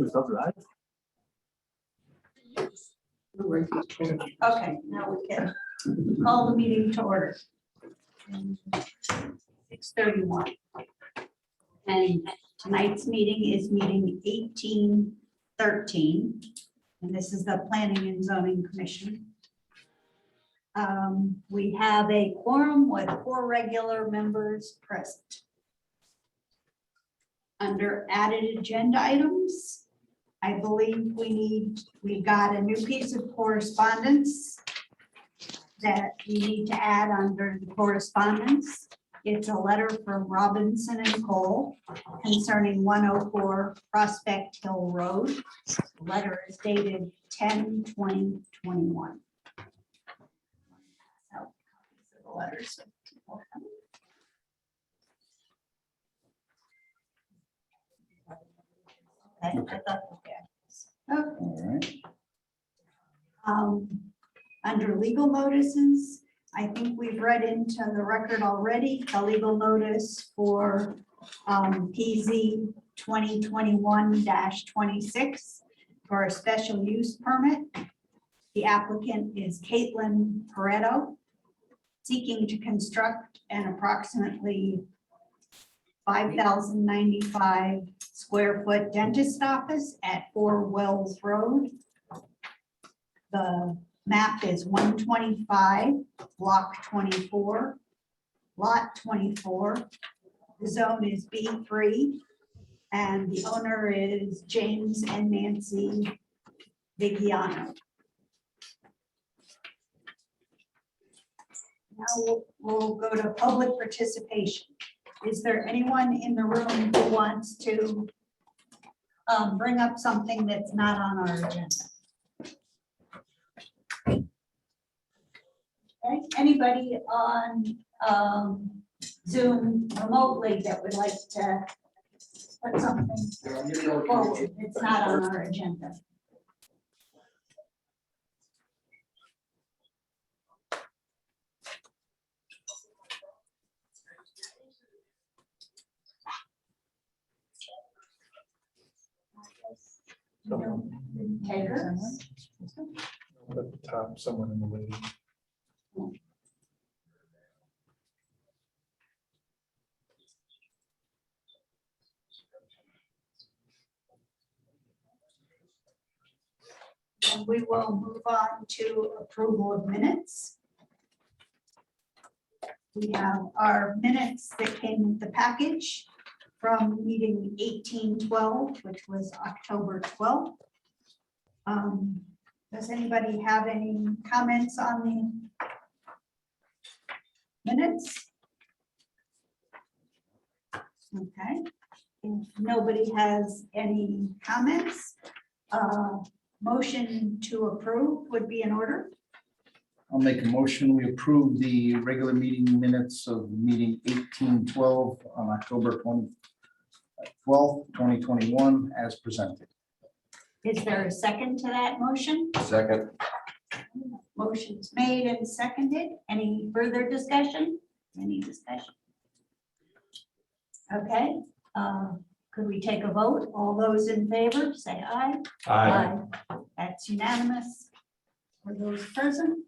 Okay, now we can call the meeting to order. 6:31. And tonight's meeting is meeting 1813. And this is the Planning and Zoning Commission. We have a quorum with 4 regular members present. Under added agenda items, I believe we got a new piece of correspondence that we need to add under the correspondence. It's a letter from Robinson and Cole concerning 104 Prospect Hill Road. The letter is dated 10/20/21. The letters. Okay. Okay. Under legal notices, I think we've read into the record already, the legal notice for PZ 2021-26 for a special use permit. The applicant is Caitlin Pareto, seeking to construct an approximately 5,095 square foot dentist office at 4 Wells Road. The map is 125, block 24, lot 24. The zone is B3, and the owner is James and Nancy Vigiano. Now we'll go to public participation. Is there anyone in the room who wants to bring up something that's not on our agenda? Okay. Anybody on Zoom remotely that would like to put something forward that's not on our agenda? Takers? At the top, someone in the lady. And we will move on to approval of minutes. We have our minutes that came with the package from meeting 1812, which was October 12th. Does anybody have any comments on the minutes? Okay, if nobody has any comments, motion to approve would be in order. I'll make a motion. We approve the regular meeting minutes of meeting 1812 on October 12th, 2021 as presented. Is there a second to that motion? Second. Motion's made and seconded. Any further discussion? Any discussion? Okay, could we take a vote? All those in favor, say aye. Aye. That's unanimous for those present.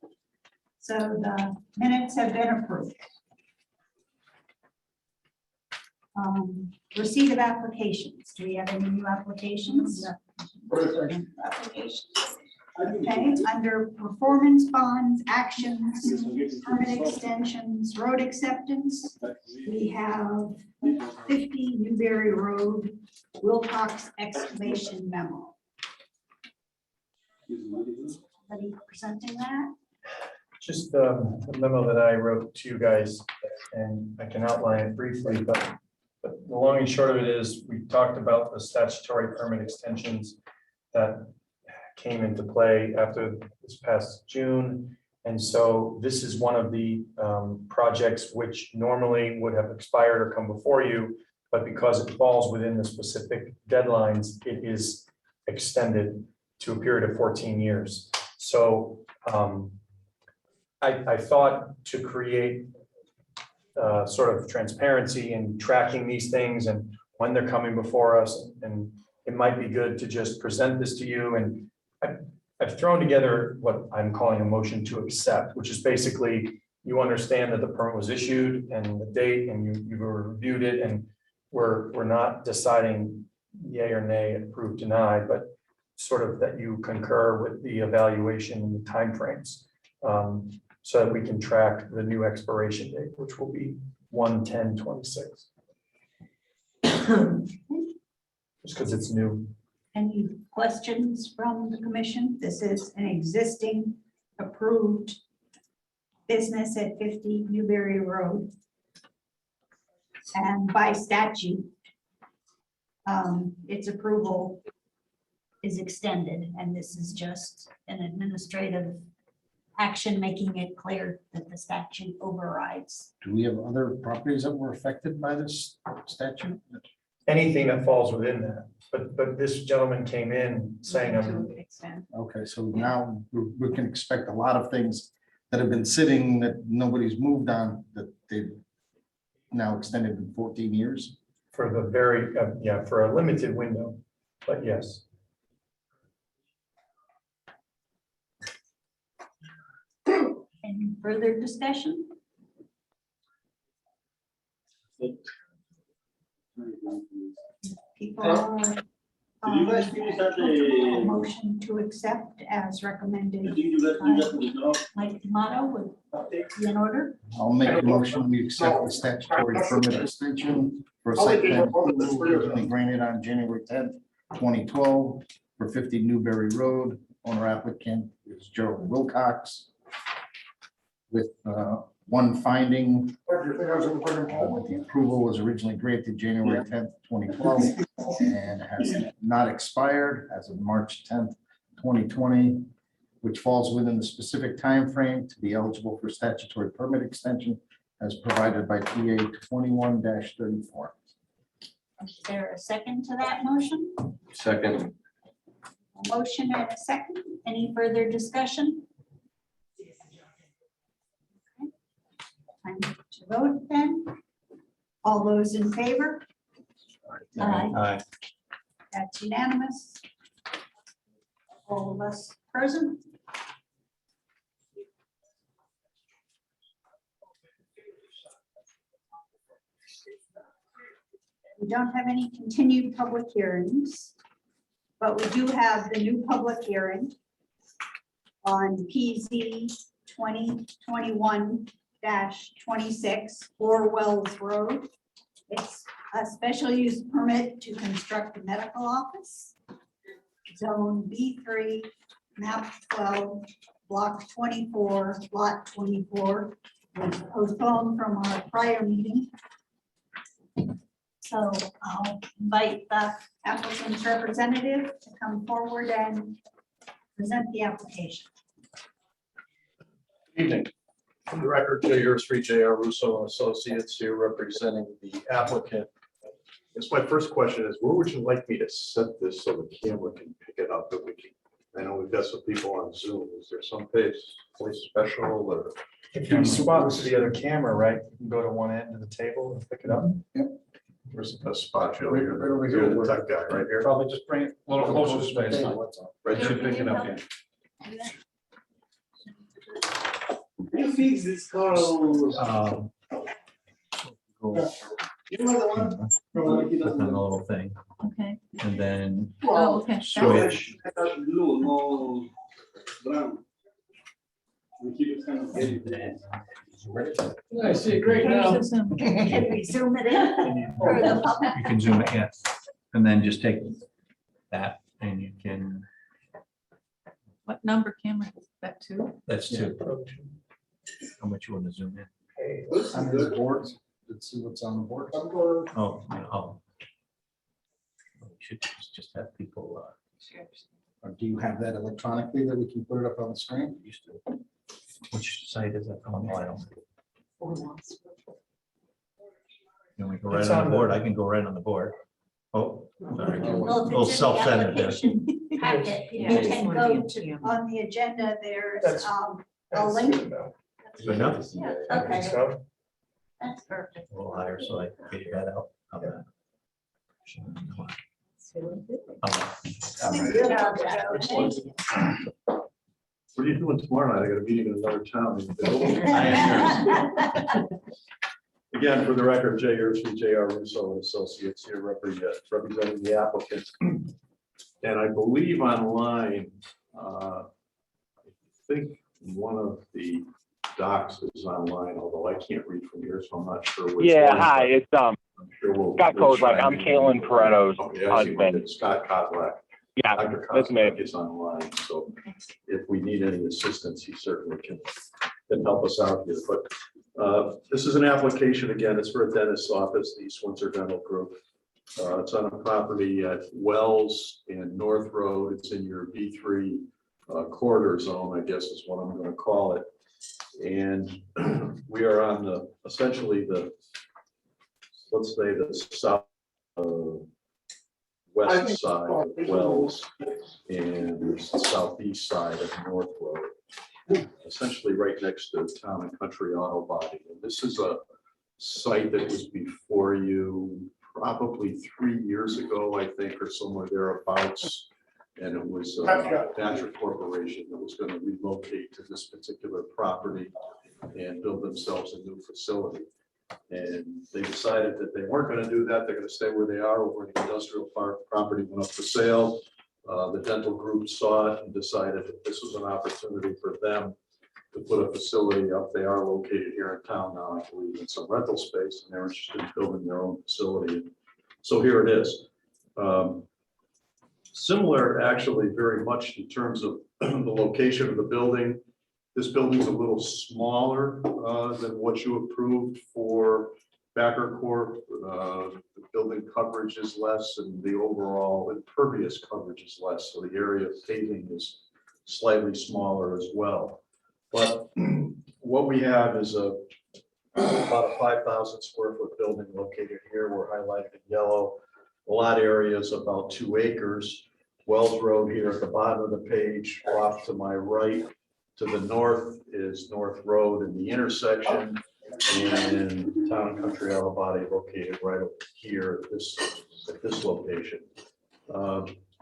So the minutes have been approved. Receipt of applications. Do we have any new applications? Applications. Okay, under performance bonds, actions, permit extensions, road acceptance, we have 50 Newberry Road, Wilcox excavation memo. Somebody presenting that? Just the memo that I wrote to you guys, and I can outline it briefly, but the long and short of it is we talked about the statutory permit extensions that came into play after this past June. And so this is one of the projects which normally would have expired or come before you, but because it falls within the specific deadlines, it is extended to a period of 14 years. So I thought to create sort of transparency in tracking these things and when they're coming before us and it might be good to just present this to you. And I've thrown together what I'm calling a motion to accept, which is basically you understand that the permit was issued and the date, and you reviewed it, and we're not deciding yay or nay, approve, deny, but sort of that you concur with the evaluation and the timeframes, so that we can track the new expiration date, which will be 1/10/26. Just because it's new. Any questions from the commission? This is an existing approved business at 50 Newberry Road. And by statute, its approval is extended, and this is just an administrative action making it clear that the statute overrides. Do we have other properties that were affected by this statute? Anything that falls within that, but this gentleman came in saying, Okay, so now we can expect a lot of things that have been sitting that nobody's moved on, that they've now extended in 14 years. for the very, yeah, for a limited window, but yes. Any further discussion? People are. Did you guys finish that, comfortable with a motion to accept as recommended. Mike Tomato would be in order. I'll make a motion, we accept the statutory permit extension for a site plan approval originally granted on January 10th, 2012 for 50 Newberry Road. Owner applicant is Gerald Wilcox. With one finding, the approval was originally granted January 10th, 2012, and has not expired as of March 10th, 2020, which falls within the specific time frame to be eligible for statutory permit extension as provided by PA 21-34. Is there a second to that motion? Second. A motion and a second. Any further discussion? Time to vote then. All those in favor? Aye. That's unanimous. All of us present. We don't have any continued public hearings, but we do have the new public hearing on PZ 2021-26 4 Wells Road. It's a special use permit to construct a medical office. Zone B3, map 12, block 24, lot 24, was postponed from our prior meeting. So I'll invite the applicant's representative to come forward and present the application. Evening. For the record, yours free J.R. Russo and Associates here representing the applicant. I guess my first question is, where would you like me to set this so the camera can pick it up? That we can, I know we've got some people on Zoom. Is there some place special or? If you swap to the other camera, right, you can go to one end of the table and pick it up. Where's the best spot, Joe? You're Right over you're here. the tech guy right here. Probably just bring it A little closer to space. What's Right, should pick it up here. You fix this car. Go You know the one from click on the little thing Okay. and then Oh, okay. switch. blue, no brown. We keep it kind of steady. I see it great Can we zoom it in? For the public? You can zoom it, yes. And then just take that and you can, What number camera is that, two? that's two. How much you want to zoom in? on the board? Let's see what's on the board. Oh, oh. We should just have people, Or do you have that electronically that we can put it up on the screen? used to. Which site is that on? I don't. You want to go right It's on on the the- board? I can go right on the board. Oh, sorry. Well, if Little it's in the self-centered there. application packet, you Yeah. can go to, on the agenda, there's That's- a That's link. good enough. Good enough? Yeah, I think okay, so. that's perfect. A little higher so I can figure that out. How about- Good job, Joe. What are you doing tomorrow night? I got a meeting in another town. Again, for the record, Jay Ursi, J.R. Russo and Associates here representing the applicant. And I believe online, I think one of the docs is online, although I can't read from here, so I'm not sure. which Yeah, one, hi, but it's I'm sure Scott we'll Kozlak. try I'm and- Caitlin Parento's Okay, I see one. husband. Scott Kozlak. Yeah, Dr. that's me. Kozlak is online, so if we need any assistance, he certainly can help us out here. But this is an application, again, it's for a dentist's office, the East Windsor Dental Group. It's on a property at Wells and North Road. It's in your B3 corridor zone, I guess is what I'm going to call it. And we are on the, essentially the, let's say the south west side of Wells and southeast side of North Road, essentially right next to Town and Country Auto Body. And this is a site that was before you probably 3 years ago, I think, or somewhere thereabouts. And it was Thatcher Corporation that was going to relocate to this particular property and build themselves a new facility. And they decided that they weren't going to do that. They're going to stay where they are over in the industrial park. Property went up for sale. The dental group saw it and decided that this was an opportunity for them to put a facility up. They are located here in town now, I believe, in some rental space, and they're interested in building their own facility. So here it is. Similar, actually, very much in terms of the location of the building. This building's a little smaller than what you approved for Backer Corp. The building coverage is less and the overall impervious coverage is less. So the area of paving is slightly smaller as well. But what we have is about a 5,000 square foot building located here. We're highlighted in yellow. A lot area is about 2 acres. Wells Road here at the bottom of the page. Off to my right to the north is North Road and the intersection, and Town and Country Auto Body located right over here at this location.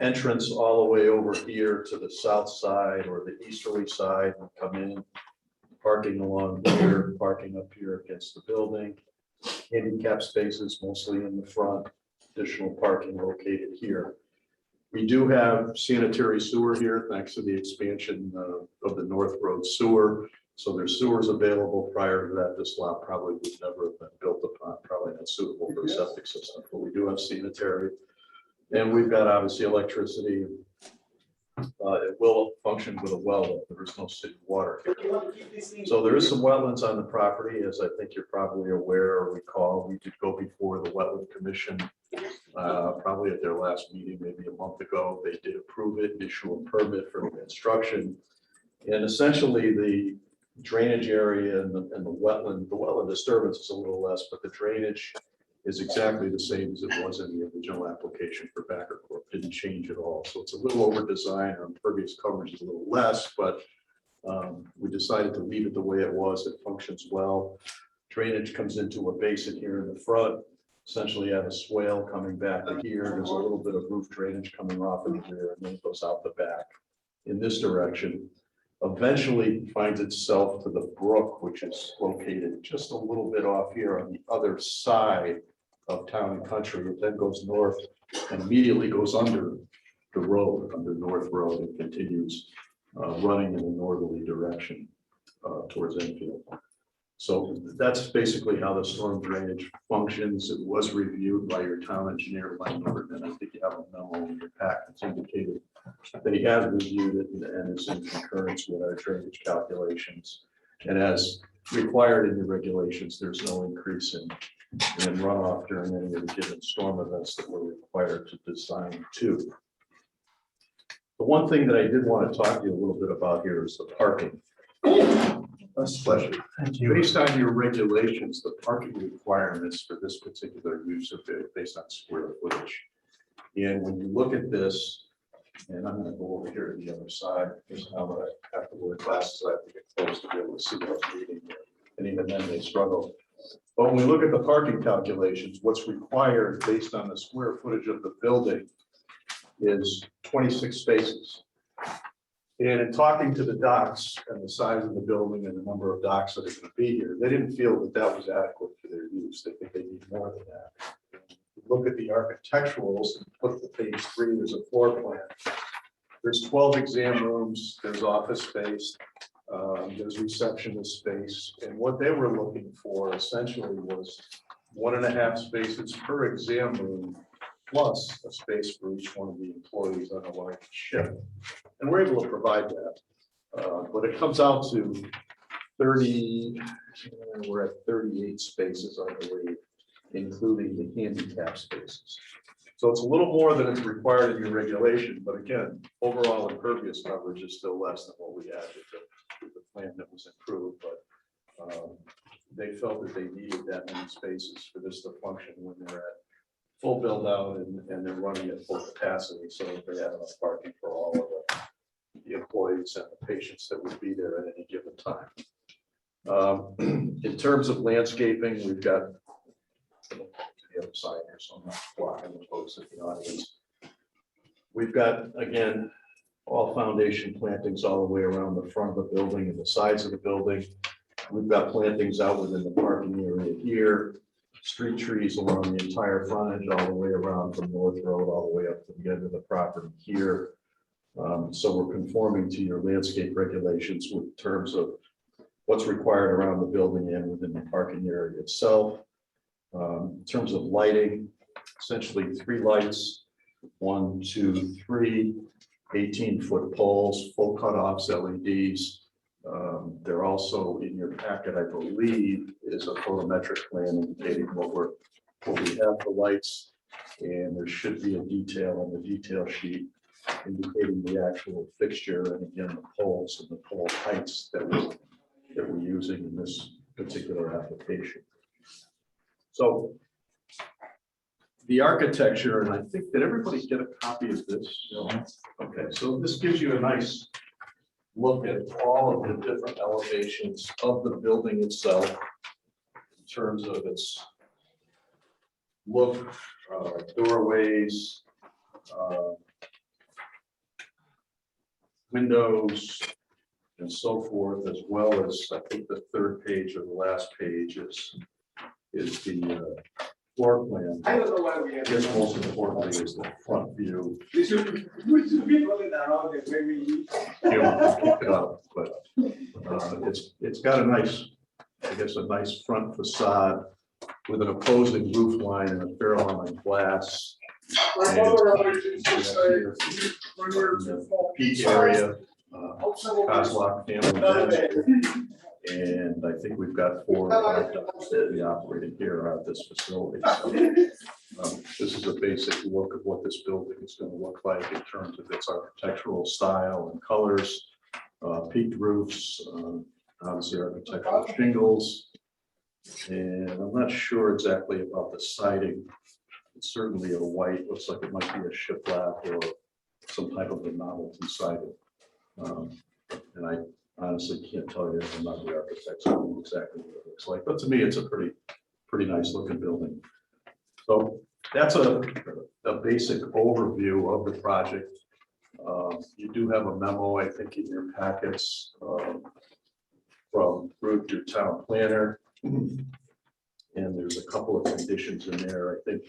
Entrance all the way over here to the south side or the easterly side and come in. Parking along here, parking up here against the building. Handicap spaces mostly in the front. Additional parking located here. We do have sanitary sewer here, thanks to the expansion of the North Road sewer. So there's sewers available. Prior to that, this lot probably would never have been built upon, probably not suitable for a septic system, but we do have sanitary. And we've got obviously electricity. It will function with a well, but there is no city water here. So there is some wetlands on the property, as I think you're probably aware or recall. We did go before the Wetland Commission, probably at their last meeting, maybe a month ago. They did approve it, issue a permit for the construction. And essentially the drainage area and the wetland disturbance is a little less, but the drainage is exactly the same as it was in the original application for Backer Corp. Didn't change at all. So it's a little over design. Our impervious coverage is a little less, but we decided to leave it the way it was. It functions well. Drainage comes into a basin here in the front. Essentially you have a swale coming back to here. There's a little bit of roof drainage coming off in the rear, and then it goes out the back in this direction. Eventually finds itself to the brook, which is located just a little bit off here on the other side of Town and Country. It then goes north and immediately goes under the road, under North Road, and continues running in a northerly direction towards Enfield. So that's basically how the storm drainage functions. It was reviewed by your town engineer, Mike Norton, and I think you have a memo in your pack that's indicated that he has reviewed it and is in concurrence with our drainage calculations. And as required in the regulations, there's no increase in runoff during any of the given storm events that we're required to design to. The one thing that I did want to talk to you a little bit about here is the parking. That's a pleasure. Thank you. Based on your regulations, the parking requirements for this particular use are based on square footage. And when you look at this, and I'm going to go over here to the other side, because now that I have to wear glasses, I have to get close to be able to see what's reading here. And even then they struggle. But when we look at the parking calculations, what's required based on the square footage of the building is 26 spaces. And in talking to the docs and the size of the building and the number of docs that are going to be here, they didn't feel that that was adequate for their use. They think they need more than that. Look at the architecturals, and look at page 3, there's a floor plan. There's 12 exam rooms, there's office space, there's receptionist space. And what they were looking for essentially was 1.5 spaces per exam room, plus a space for each one of the employees on a large shift. And we're able to provide that. But it comes out to 30, we're at 38 spaces, I believe, including the handicap spaces. So it's a little more than is required in your regulation, but again, overall impervious coverage is still less than what we had with the plan that was approved. But they felt that they needed that many spaces for this to function when they're at full build out and they're running at full capacity. So they have enough parking for all of the employees and the patients that would be there at any given time. In terms of landscaping, we've got the other side here, so I'm not blocking the folks at the audience. We've got, again, all foundation plantings all the way around the front of the building and the sides of the building. We've got plantings out within the parking area here, street trees along the entire frontage all the way around from North Road all the way up to the end of the property here. So we're conforming to your landscape regulations with terms of what's required around the building and within the parking area itself. In terms of lighting, essentially 3 lights, 1, 2, 3, 18-foot poles, full cutoffs, LEDs. They're also in your packet, I believe, is a photometric plan indicating what we have for lights. And there should be a detail on the detail sheet indicating the actual fixture and again, the poles and the pole heights that we're using in this particular application. So the architecture, and I think that everybody get a copy of this. Okay, so this gives you a nice look at all of the different elevations of the building itself in terms of its look, doorways, windows, and so forth, as well as I think the 3rd page or the last page is the floor plan. I don't know why we have. I guess most importantly is the front view. We should be rolling around the way we use. You know, keep it up, but it's got a nice, I guess, a nice front facade with an opposing roof line and a fair amount of glass. Peak area, Coslock family. And I think we've got 4 that we operating here at this facility. So, this is a basic look of what this building is going to look like in terms of its architectural style and colors, peaked roofs, obviously architectural shingles. And I'm not sure exactly about the siding. It's certainly a white, looks like it might be a shiplap or some type of a novelty siding. And I honestly can't tell you, I'm not the architect, so I don't know exactly what it looks like, but to me, it's a pretty nice looking building. So that's a basic overview of the project. You do have a memo, I think, in your packets from Ruth, your town planner. And there's a couple of conditions in there, I think,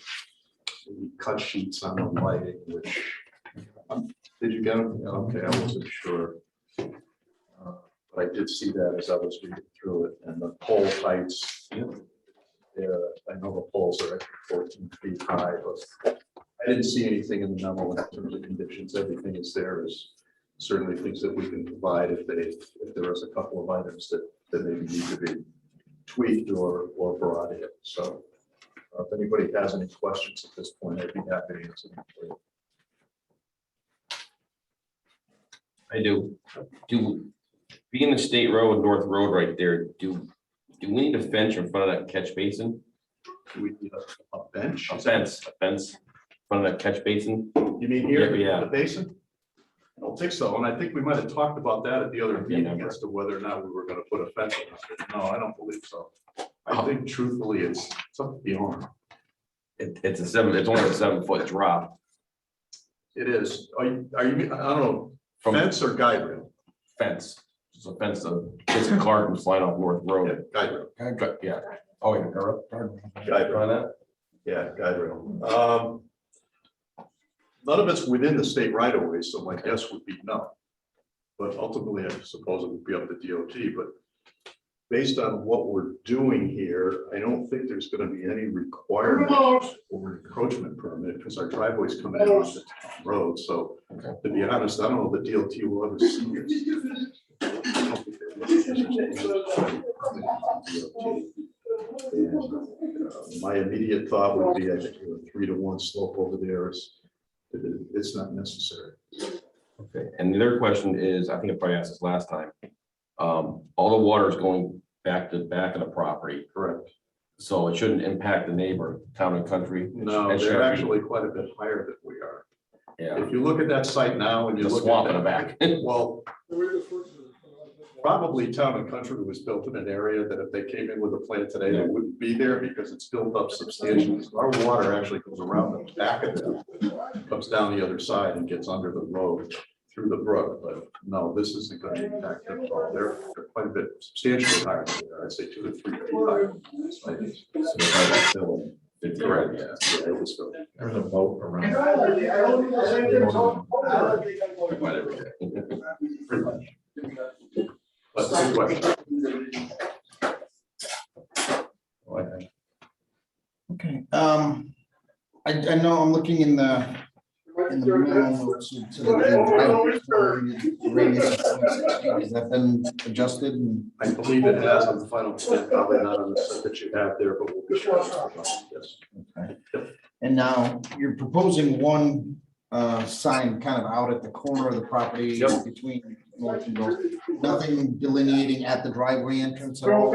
the cut sheets on the lighting, which, did you get them? Okay, I wasn't sure. But I did see that as I was reading through it, and the pole heights. Yeah, I know the poles are actually 14 feet high, but I didn't see anything in the memo in terms of conditions. Everything is there is certainly things that we can provide if there is a couple of items that maybe need to be tweaked or brought in. So if anybody has any questions at this point, I'd be happy to answer them for you. I do. Being the state road, North Road right there, do we need a fence in front of that catch basin? Do we need a bench? A fence in front of that catch basin? You mean here, Yeah. the basin? I don't think so, and I think we might have talked about that at the other meeting as to whether or not we were going to put a fence on it. No, I don't believe so. I think truthfully, it's up to the owner. It's only a 7-foot drop. It is. Are you, I don't know, From fence or guide rail? fence, just a fence of kids and cartons flying off North Yeah, Road. guide rail. Yeah. Oh, yeah. Guide rail. Try that? Yeah, guide rail. None of it's within the state right of way, so my guess would be no. But ultimately, I suppose it would be up to DOT, but based on what we're doing here, I don't think there's gonna be any requirement for encroachment permit, because our driveway's coming in off the town road, so to be honest, I don't know if the DOT will ever see this. I don't think they will. And, my immediate thought would be, I think a 3-to-1 slope over there is, it's not necessary. Okay, and the other question is, I think I probably asked this last time. All the water is going back to the back of the property, Correct. so it shouldn't impact the neighbor, Town and Country. No, It should they're actually- actually quite a bit higher than we are. Yeah, If you look at that site now and you the look swamp at in the that, back. well, probably Town and Country was built in an area that if they came in with a plan today, they wouldn't be there because it's built up substantially. So our water actually goes around the back of them, comes down the other side and gets under the road through the brook. But no, this isn't going to impact them at all. They're quite a bit substantially higher than there. I'd say 2 to 3 feet higher. So it's probably still 50. Correct, yeah. Yeah, it was built. There's a boat around. Quite every day. Pretty much. But the question. Okay, I know I'm looking in the memo notes to the radius of 26 feet. Has that been adjusted? And I believe it has on the final plan, probably not on the set that you have there, but we'll be sure. Yes. okay. And now you're proposing one sign kind of out at the corner of the property Yep. between north and north. Nothing delineating at the driveway entrance at all?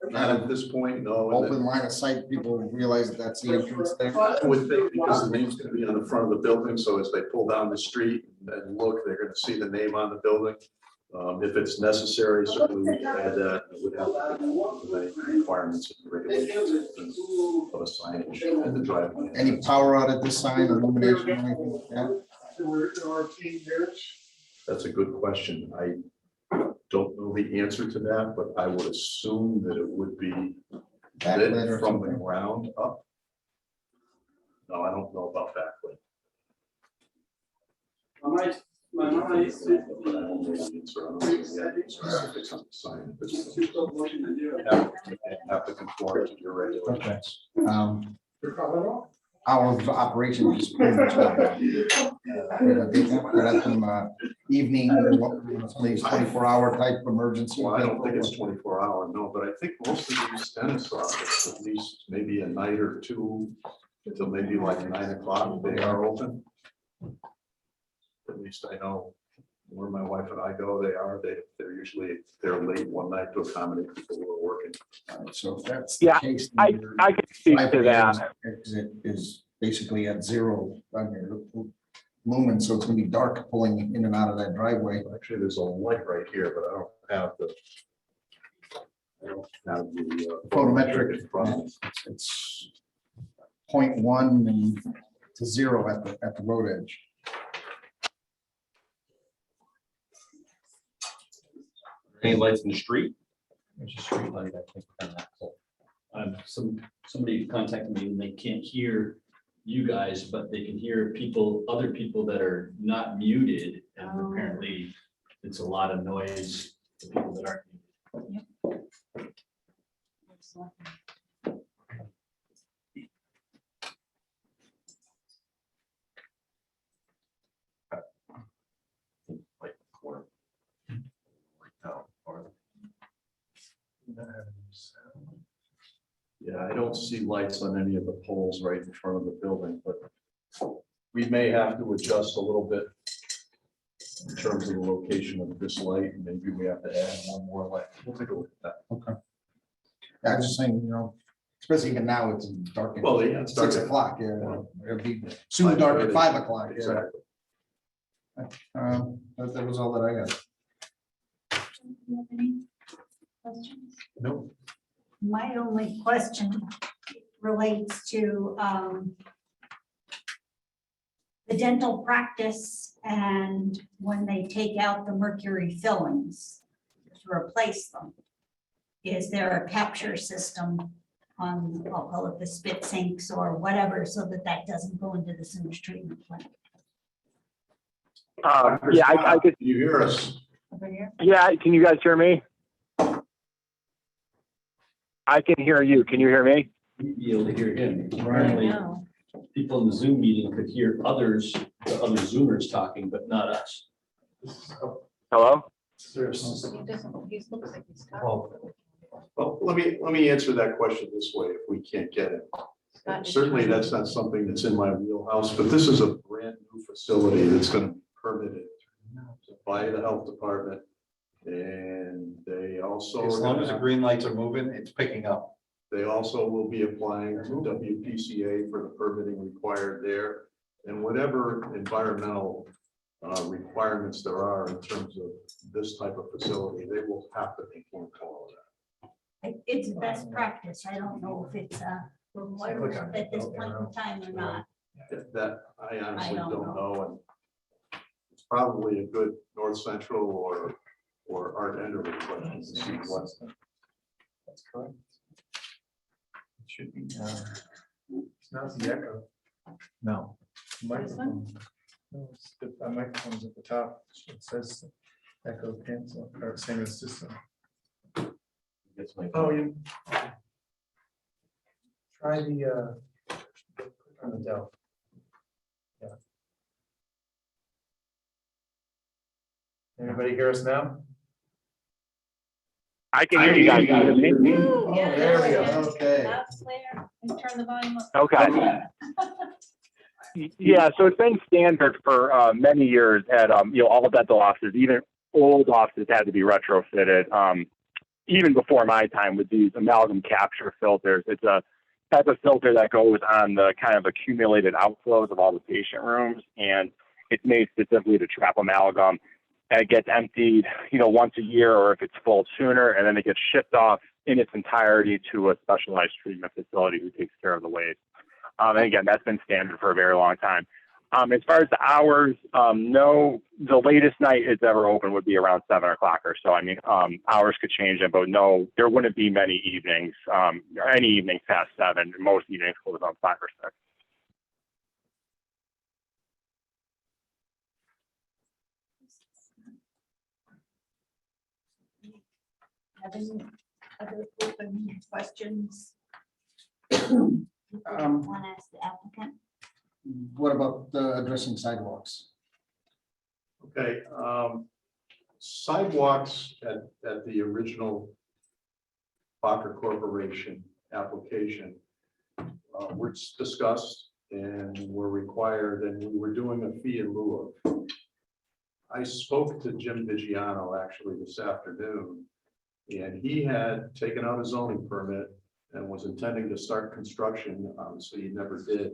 Not at this point, no. And Open line of sight, people realize that that's the entrance there. I would think because the name's gonna be on the front of the building, so as they pull down the street and look, they're gonna see the name on the building. If it's necessary, certainly we can add that. It would have to be the requirements and regulations of a signage in the driveway. Any power out at this sign, illumination, or anything like that? That's a good question. I don't know the answer to that, but I would assume that it would be Backlit lit or from the something? ground up. No, I don't know about backlit. But I don't know the answer. I don't know the specifics on the sign. Have to conform to your regulations. Hours of operation is pretty much that. That's from evening, some of these 24-hour type emergency. Well, I don't think it's 24-hour, no, but I think most of these dentist offices, at least maybe a night or two, until maybe like 9 o'clock, they are open. At least I know where my wife and I go, they're usually late one night to accommodate people who are working. So if that's the Yeah, case. I then your can speak to driveway that. Exit is basically at 0 on your lumen, so it's gonna be dark pulling in and out of that driveway. Actually, there's a light right here, but I don't have the Photometric. in front. It's 0.1 and to 0 at the road edge. Any lights in the street? There's a street light, I think, on that pole. Somebody contacted me and they can't hear you guys, but they can hear other people that are not muted. And Oh. apparently it's a lot of noise to people that aren't. muted. Like corner. No, or- Yeah, I don't see lights on any of the poles right in front of the building, but we may have to adjust a little bit in terms of the location of this light, and maybe we have to add one more light. We'll take a look at that. I was just saying, especially even now, it's dark. at Well, yeah, it's dark 6 at- o'clock, yeah. It'll be soon dark at 5 o'clock. Yeah. Exactly. That was all that I had. Do you have any questions? No. My only question relates to the dental practice and when they take out the mercury fillings to replace them, is there a capture system on, I'll call it the spit sinks or whatever, so that that doesn't go into the sewage treatment plant? Yeah, I could, Can you hear us? Over here? yeah, can you guys hear me? I can hear you. Can you hear me? You'd be able to hear him. Apparently, No. people in the Zoom meeting could hear others, the other Zoomers talking, but not us. Hello? He doesn't, he looks like he's talking. Well, let me answer that question this way, if we can't get it. Scott is Certainly, trying. that's not something that's in my wheelhouse, but this is a brand new facility that's going to be permitted by the health department. And they also. As long as the green lights are moving, it's picking up. They also will be applying to WPCA for the permitting required there. And whatever environmental requirements there are in terms of this type of facility, they will have to conform to all of that. It's best practice. I don't know if it's required at this point in time or not. That I honestly don't don't know. know, and it's probably a good North Central or Art Enderby question to see what. That's correct. It should be, it's not the echo. No. Microphone. No, it's the microphone's at the top. It says echo cancel or same as system. Oh, you. Try the, click on the Dell. Yeah. Anybody hear us now? I can hear you guys. Can you hear me? Oh, there we go. Okay. Loud, clear, and turn the volume up. Okay. Yeah, so it's been standard for many years at all dental offices, even old offices had to be retrofitted. Even before my time with these amalgam capture filters, it's a type of filter that goes on the kind of accumulated outflows of all the patient rooms, and it's made specifically to trap amalgam. And it gets emptied, once a year, or if it's full sooner, and then it gets shipped off in its entirety to a specialized treatment facility who takes care of the waste. And again, that's been standard for a very long time. As far as the hours, no, the latest night it's ever open would be around 7 o'clock or so. I mean, hours could change, but no, there wouldn't be many evenings, or any evenings past 7. Most evenings close on 5 or 6. Have any other open questions? Um, Want to ask the applicant? What about addressing sidewalks? Okay, sidewalks at the original Fokker Corporation application were discussed and were required, and we were doing a fee in lieu of. I spoke to Jim Vigiano actually this afternoon, and he had taken out a zoning permit and was intending to start construction. Obviously, he never did.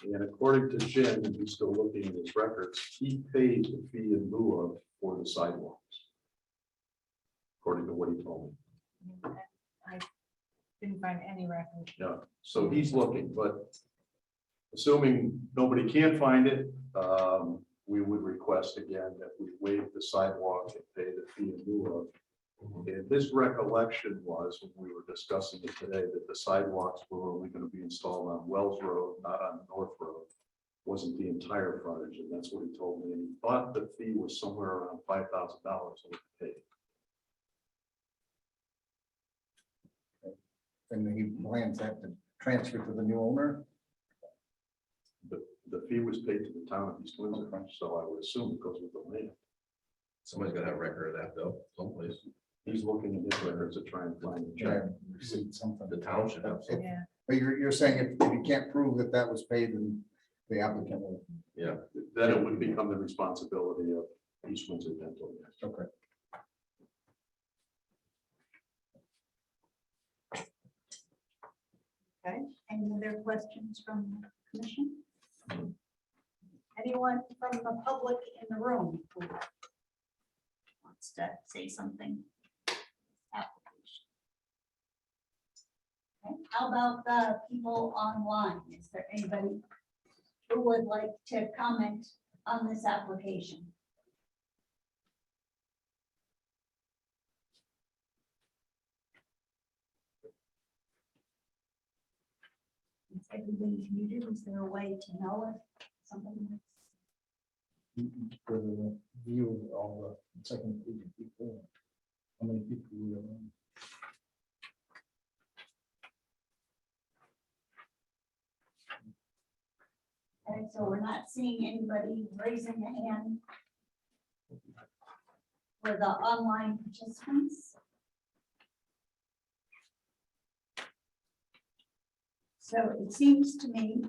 And according to Jim, and he's still looking at his records, he paid the fee in lieu of for the sidewalks. According to what he told me. I didn't find any record. Yeah, so he's looking, but assuming nobody can find it, we would request again that we waive the sidewalk and pay the fee in lieu of. And his recollection was, when we were discussing it today, that the sidewalks were only going to be installed on Wells Road, not on North Road. Wasn't the entire frontage, and that's what he told me. And he thought the fee was somewhere around $5,000 that we paid. And he plans that to transfer to the new owner? The fee was paid to the town of East Windsor, so I would assume it goes with the land. Somebody's got to have record of that though, someplace. He's looking at his records to try and find the check. Yeah, received something. The town should have some. Yeah. But you're saying if you can't prove that that was paid, then the applicant will. Yeah. Then it would become the responsibility of East Windsor Dental. Okay. Okay, any other questions from the commission? Anyone from the public in the room who wants to say something? Application. Okay, how about the people online? Is there anybody who would like to comment on this application? Is everybody muted? Is there a way to know if somebody? For the view of all the second page of people. How many people we are on? Okay, so we're not seeing anybody raising a hand for the online participants. So it seems to me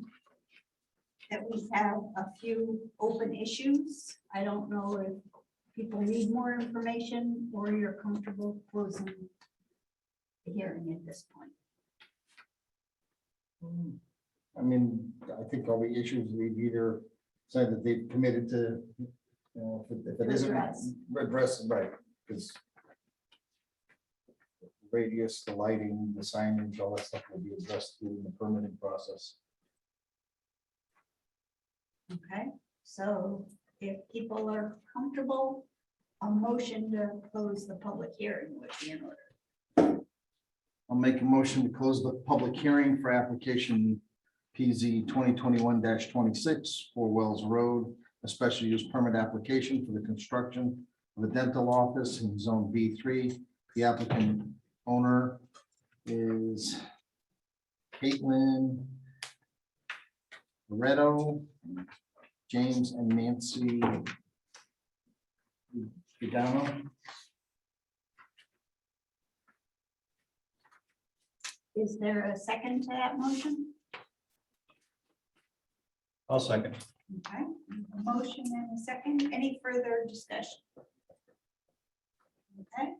that we have a few open issues. I don't know if people need more information or you're comfortable closing the hearing at this point. I mean, I think all the issues we've either said that they've committed to, you know, if it isn't addressed, right, because radius, the lighting, the signage, all that stuff will be addressed through the permitting process. Okay, so if people are comfortable, a motion to close the public hearing would be in order. I'll make a motion to close the public hearing for application PZ 2021-26 for Wells Road, a special use permit application for the construction of a dental office in zone B3. The applicant owner is Caitlin Loretto, James and Nancy Pagano. Is there a second to that motion? I'll second. Okay, a motion and a second. Any further discussion? Okay,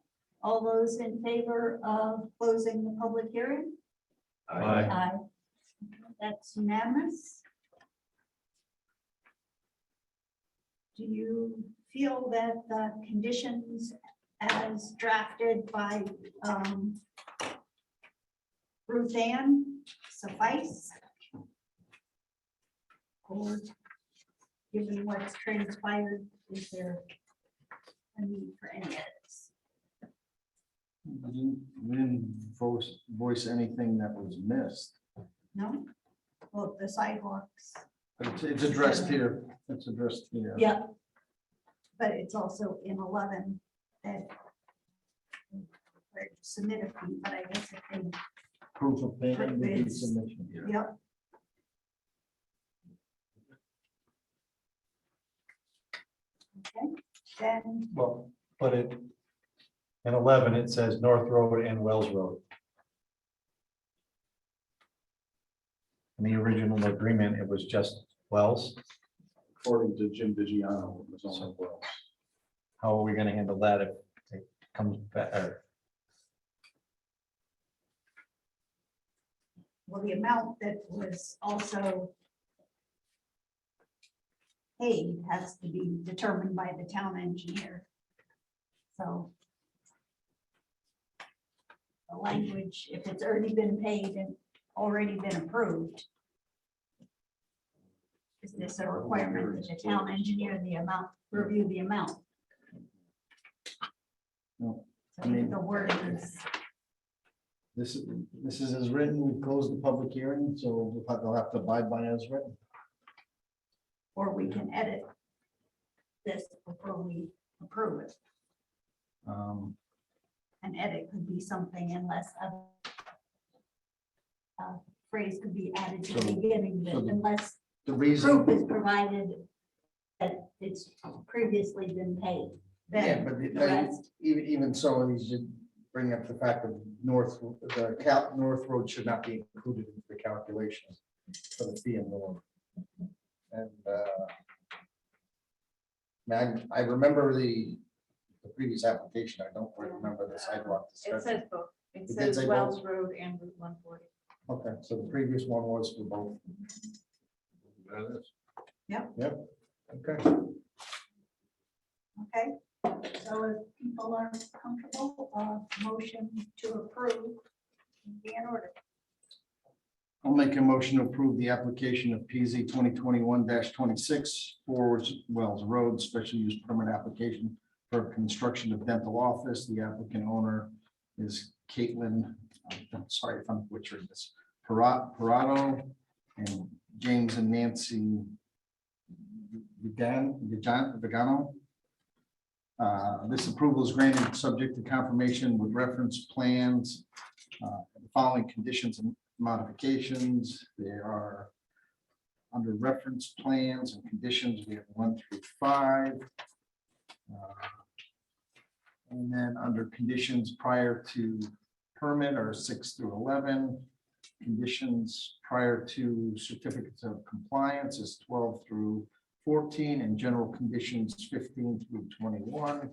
all those in favor of closing the public hearing? Aye. That's unanimous. Do you feel that the conditions as drafted by Ruth Ann suffice? Or given what's transpired, is there a need for any edits? We didn't voice anything that was missed. No? Well, the sidewalks. It's addressed here. It's addressed here. Yeah. But it's also in 11 that submit a fee, but I guess if they, Proof of payment, would be Bids. submission. yep. Okay, then, Well, but it, in 11, it says North Road and Wells Road. In the original agreement, it was just Wells. According to Jim DiGiano, it was on Wells. How are we gonna handle that if it comes back? well, the amount that was also paid has to be determined by the town engineer. So the language, if it's already been paid and already been approved, is this a requirement that the town engineer the amount, review the amount? No, So I mean- the word is, This is as written. We closed the public hearing, so they'll have to abide by as written. or we can edit this before we approve it. An edit could be something unless a phrase could be added to the So- beginning, that so the- unless The proof reason, is provided that it's previously been paid. yeah, Then but the rest, even so, he should bring up the fact that North Road should not be included in the calculation for the fee and loan. And I remember the previous application. I don't remember the sidewalk It discussion. says both. It It did says say both? Wells Road and Route 140. Okay, so the previous one was for both. Okay. okay, so if people are comfortable, motion to approve would be in order. I'll make a motion to approve the application of PZ 2021-26 for Wells Road Special Use Permit Application for construction of dental office. The applicant owner is Caitlin, I'm sorry if I'm butchering this, Parado, and James and Nancy Vigano. This approval is granted subject to confirmation with reference plans. The following conditions and modifications, there are under reference plans and conditions, we have 1 through 5. And then under conditions prior to permit are 6 through 11. Conditions prior to certificates of compliance is 12 through 14, and general conditions 15 through 21.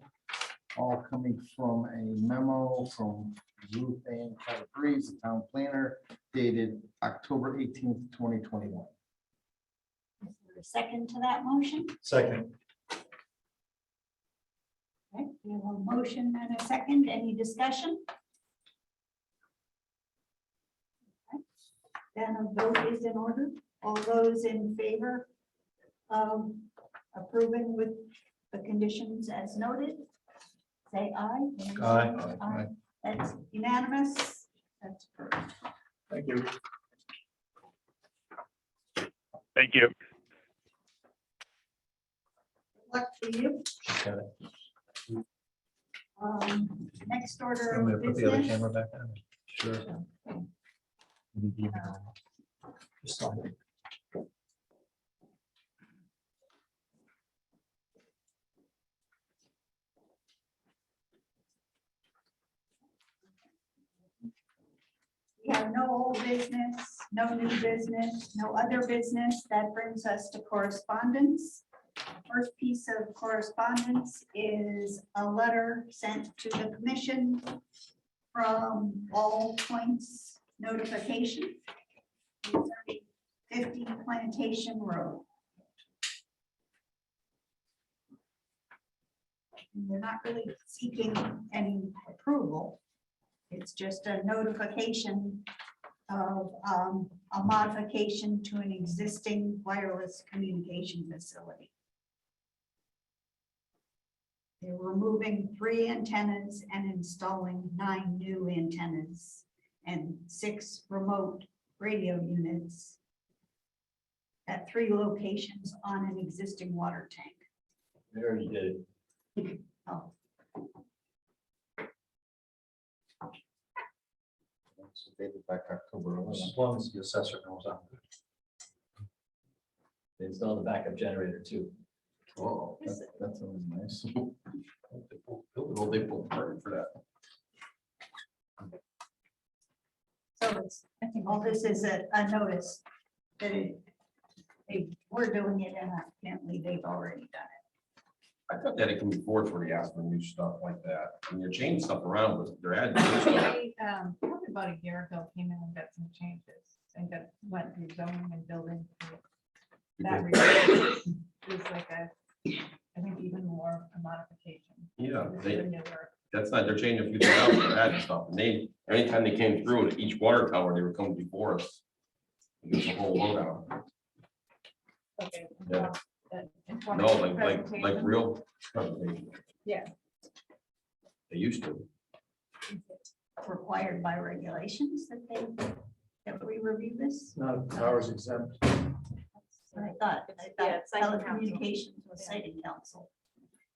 All coming from a memo from Ruth Ann Calabrese, the town planner, dated October 18th, 2021. Is there a second to that motion? Second. Okay, we have a motion and a second. Any discussion? Okay, then a vote is in order. All those in favor of approving with the conditions as noted, say aye. Aye. Aye. That's unanimous. That's approved. Thank you. Thank you. Good luck to you. Next order I'm gonna of put the other business. camera back on. Sure. Just slide it. We have no old business, no new business, no other business. That brings us to correspondence. First piece of correspondence is a letter sent to the commission from All Points Notification, 50 Plantation Road. And they're not really seeking any approval. It's just a notification of a modification to an existing wireless communication facility. They're removing 3 antennas and installing 9 new antennas and 6 remote radio units at 3 locations on an existing water tank. We already did it. Oh, So dated back October 11th. As long as the assessor knows I'm good. They installed the backup generator too. Oh, that's always nice. They pulled permit for that. so it's, I think all this is a notice that they were doing it and apparently they've already done it. I thought that it can be forward for the ask for new stuff like that. And you're changing stuff around, but they're adding new stuff. They, probably about a year ago, came in and got some changes and went through zoning and building. That was like I think even more a modification. Yeah, This is a they, newer- that's not, they're changing a few things out, they're adding stuff. And they, anytime they came through at each water tower, they were coming before us. It was a whole lowdown. Okay. Yeah. that No, informative like presentation. real presentation. Yeah. They used to. Required by regulations that we review this. Not ours exempt. I thought Yeah, it's siting council. telecommunications was citing council.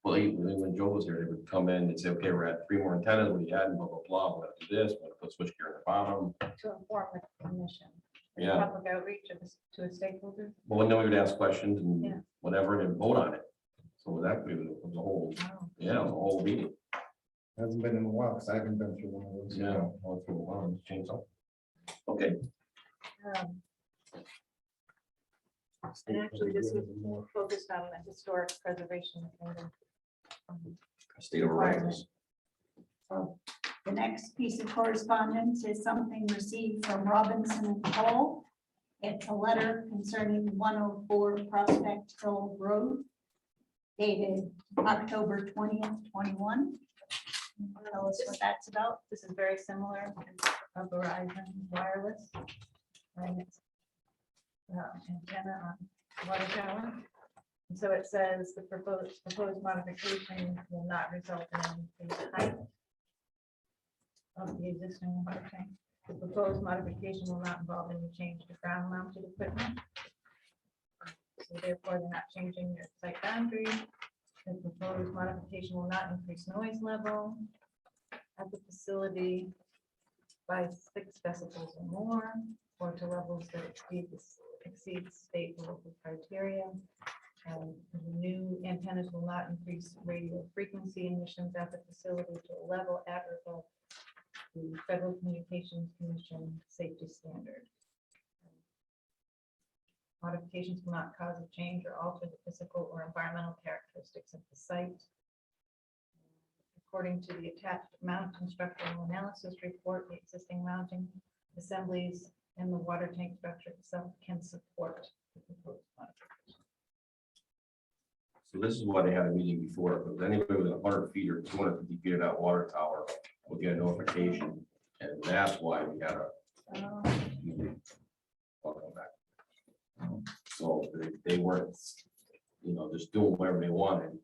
Well, when Joe was here, they would come in and say, okay, we're at 3 more antennas, what do you add, blah, blah, blah, we're gonna do this, we're gonna put switch gear in the bottom. To inform the commission. Yeah. Public outreach to a stakeholder. Well, and then we would ask questions Yeah. and whatever, and vote on it. So that it was a whole, yeah, it was a whole meeting. Hasn't been in a while, because I haven't been through one of those. Yeah. All through a while, it's changed something. Okay. And actually, this was more focused on the historic preservation. State of awareness. So the next piece of correspondence is something received from Robinson and Hall. It's a letter concerning 104 Prospect Hill Road, dated October 20th, 21. Tell us what that's about. This is very similar to Verizon Wireless. and it's antenna on water tower. And so it says the proposed modification will not result in the height of the existing water tank. The proposed modification will not involve any change to ground mounted equipment. So therefore, they're not changing their site boundary. The proposed modification will not increase noise level at the facility by 6 decibels or more, or to levels that exceed state and local criteria. The new antennas will not increase radio frequency emissions at the facility to a level at or above the Federal Communications Commission safety standard. Modifications will not cause a change or alter the physical or environmental characteristics of the site. According to the attached mounting structural analysis report, the existing mounting assemblies and the water tank structure itself can support the proposed modification. So this is why they had a meeting before, because anybody within 100 feet or 250 feet of that water tower will get a notification, and that's why we had a. Welcome back. So they weren't, just doing whatever they wanted,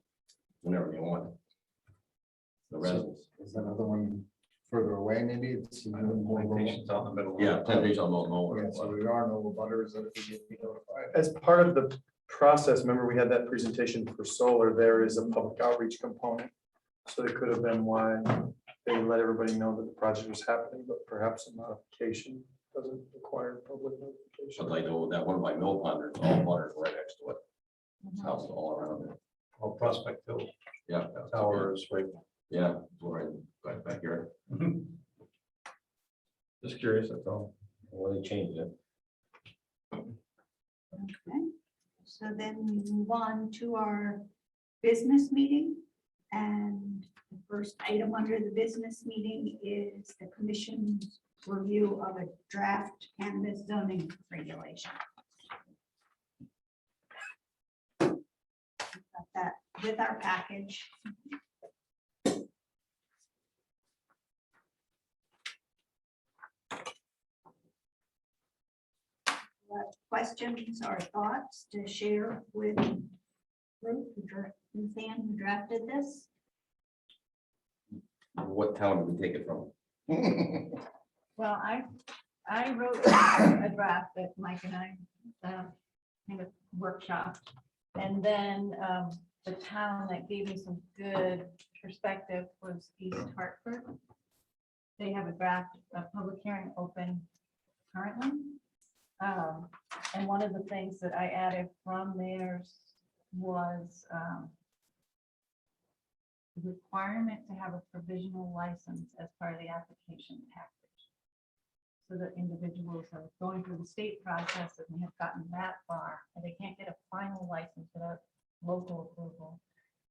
whenever they wanted. The residents. Is another one further away, maybe? It's even more rural. Plantations out in the middle. Yeah, plantation on nowhere. Yeah, so there are no butters that we get notified. As part of the process, remember we had that presentation for solar, there is a public outreach component. So it could have been why they let everybody know that the project was happening, but perhaps a modification doesn't require public notification. But like that one of my mill ponders, all waters right next to it. Houses all around it. Oh, Prospect Hill Yeah. Tower is right. Yeah, right back here. Just curious, that's all. Well, they changed it. Okay, so then we move on to our business meeting. And the first item under the business meeting is the commission's review of a draft cannabis zoning regulation. Got that with our package. Questions or thoughts to share with Ruth who drafted this? What town did we take it from? Well, I wrote a draft that Mike and I kind of workshopped. And then the town that gave me some good perspective was East Hartford. They have a draft, a public hearing open currently. And one of the things that I added from theirs was the requirement to have a provisional license as part of the application package. So that individuals are going through the state process and have gotten that far, and they can't get a final license without local approval.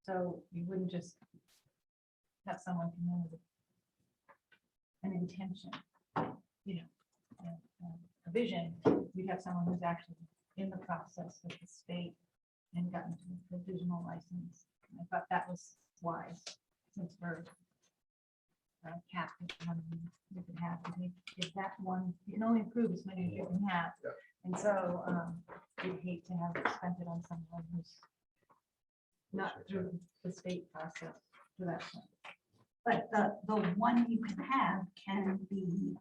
So you wouldn't just have someone come in with an intention, a vision. You'd have someone who's actually in the process with the state and gotten to a provisional license. And I thought that was wise, since we're capped at how many you can have. If that one, you can only approve as many as you can have. Yeah. And so you'd hate to have spent it on someone who's not through the state process for that point. But the one you can have can be,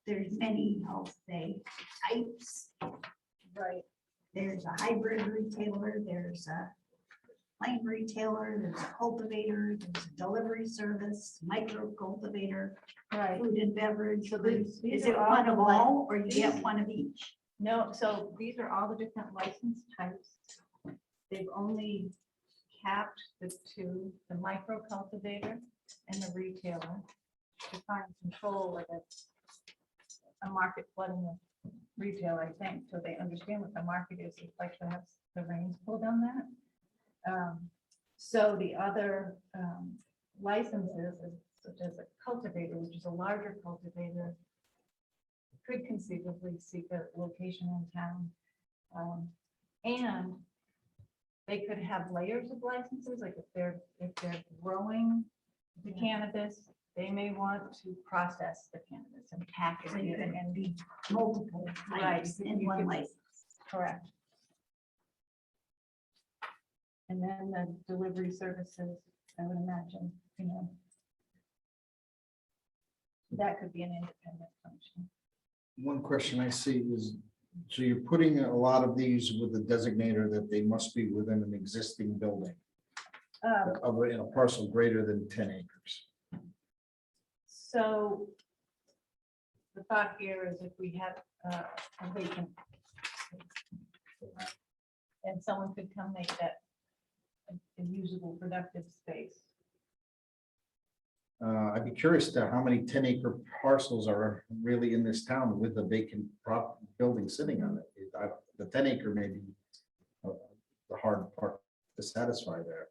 there's many, I'll say, types. Right. There's a hybrid retailer, there's a plain retailer, there's a cultivator, there's a delivery service, micro cultivator, Right. food and beverage. So Is these it are one of all the all, or you get one of each? No, so these are all the different license types. They've only capped the two, the micro cultivator and the retailer, to try and control like a market flooding of retail, I think, so they understand what the market is. It's like to have the reins pulled on that. So the other licenses, such as a cultivator, which is a larger cultivator, could conceivably seek a location in town. And they could have layers of licenses, like if they're growing the cannabis they may want to process the cannabis and package So it you could and be multiple Right, types you in could- one license. correct. And then the delivery services, I would imagine, that could be an independent function. One question I see is, so you're putting a lot of these with the designator that they must be within an existing building in a parcel greater than 10 acres. So the thought here is if we have a vacant and someone could come make that a usable, productive space. I'd be curious to how many 10-acre parcels are really in this town with a vacant building sitting on it. The 10-acre may be the hard part to satisfy there.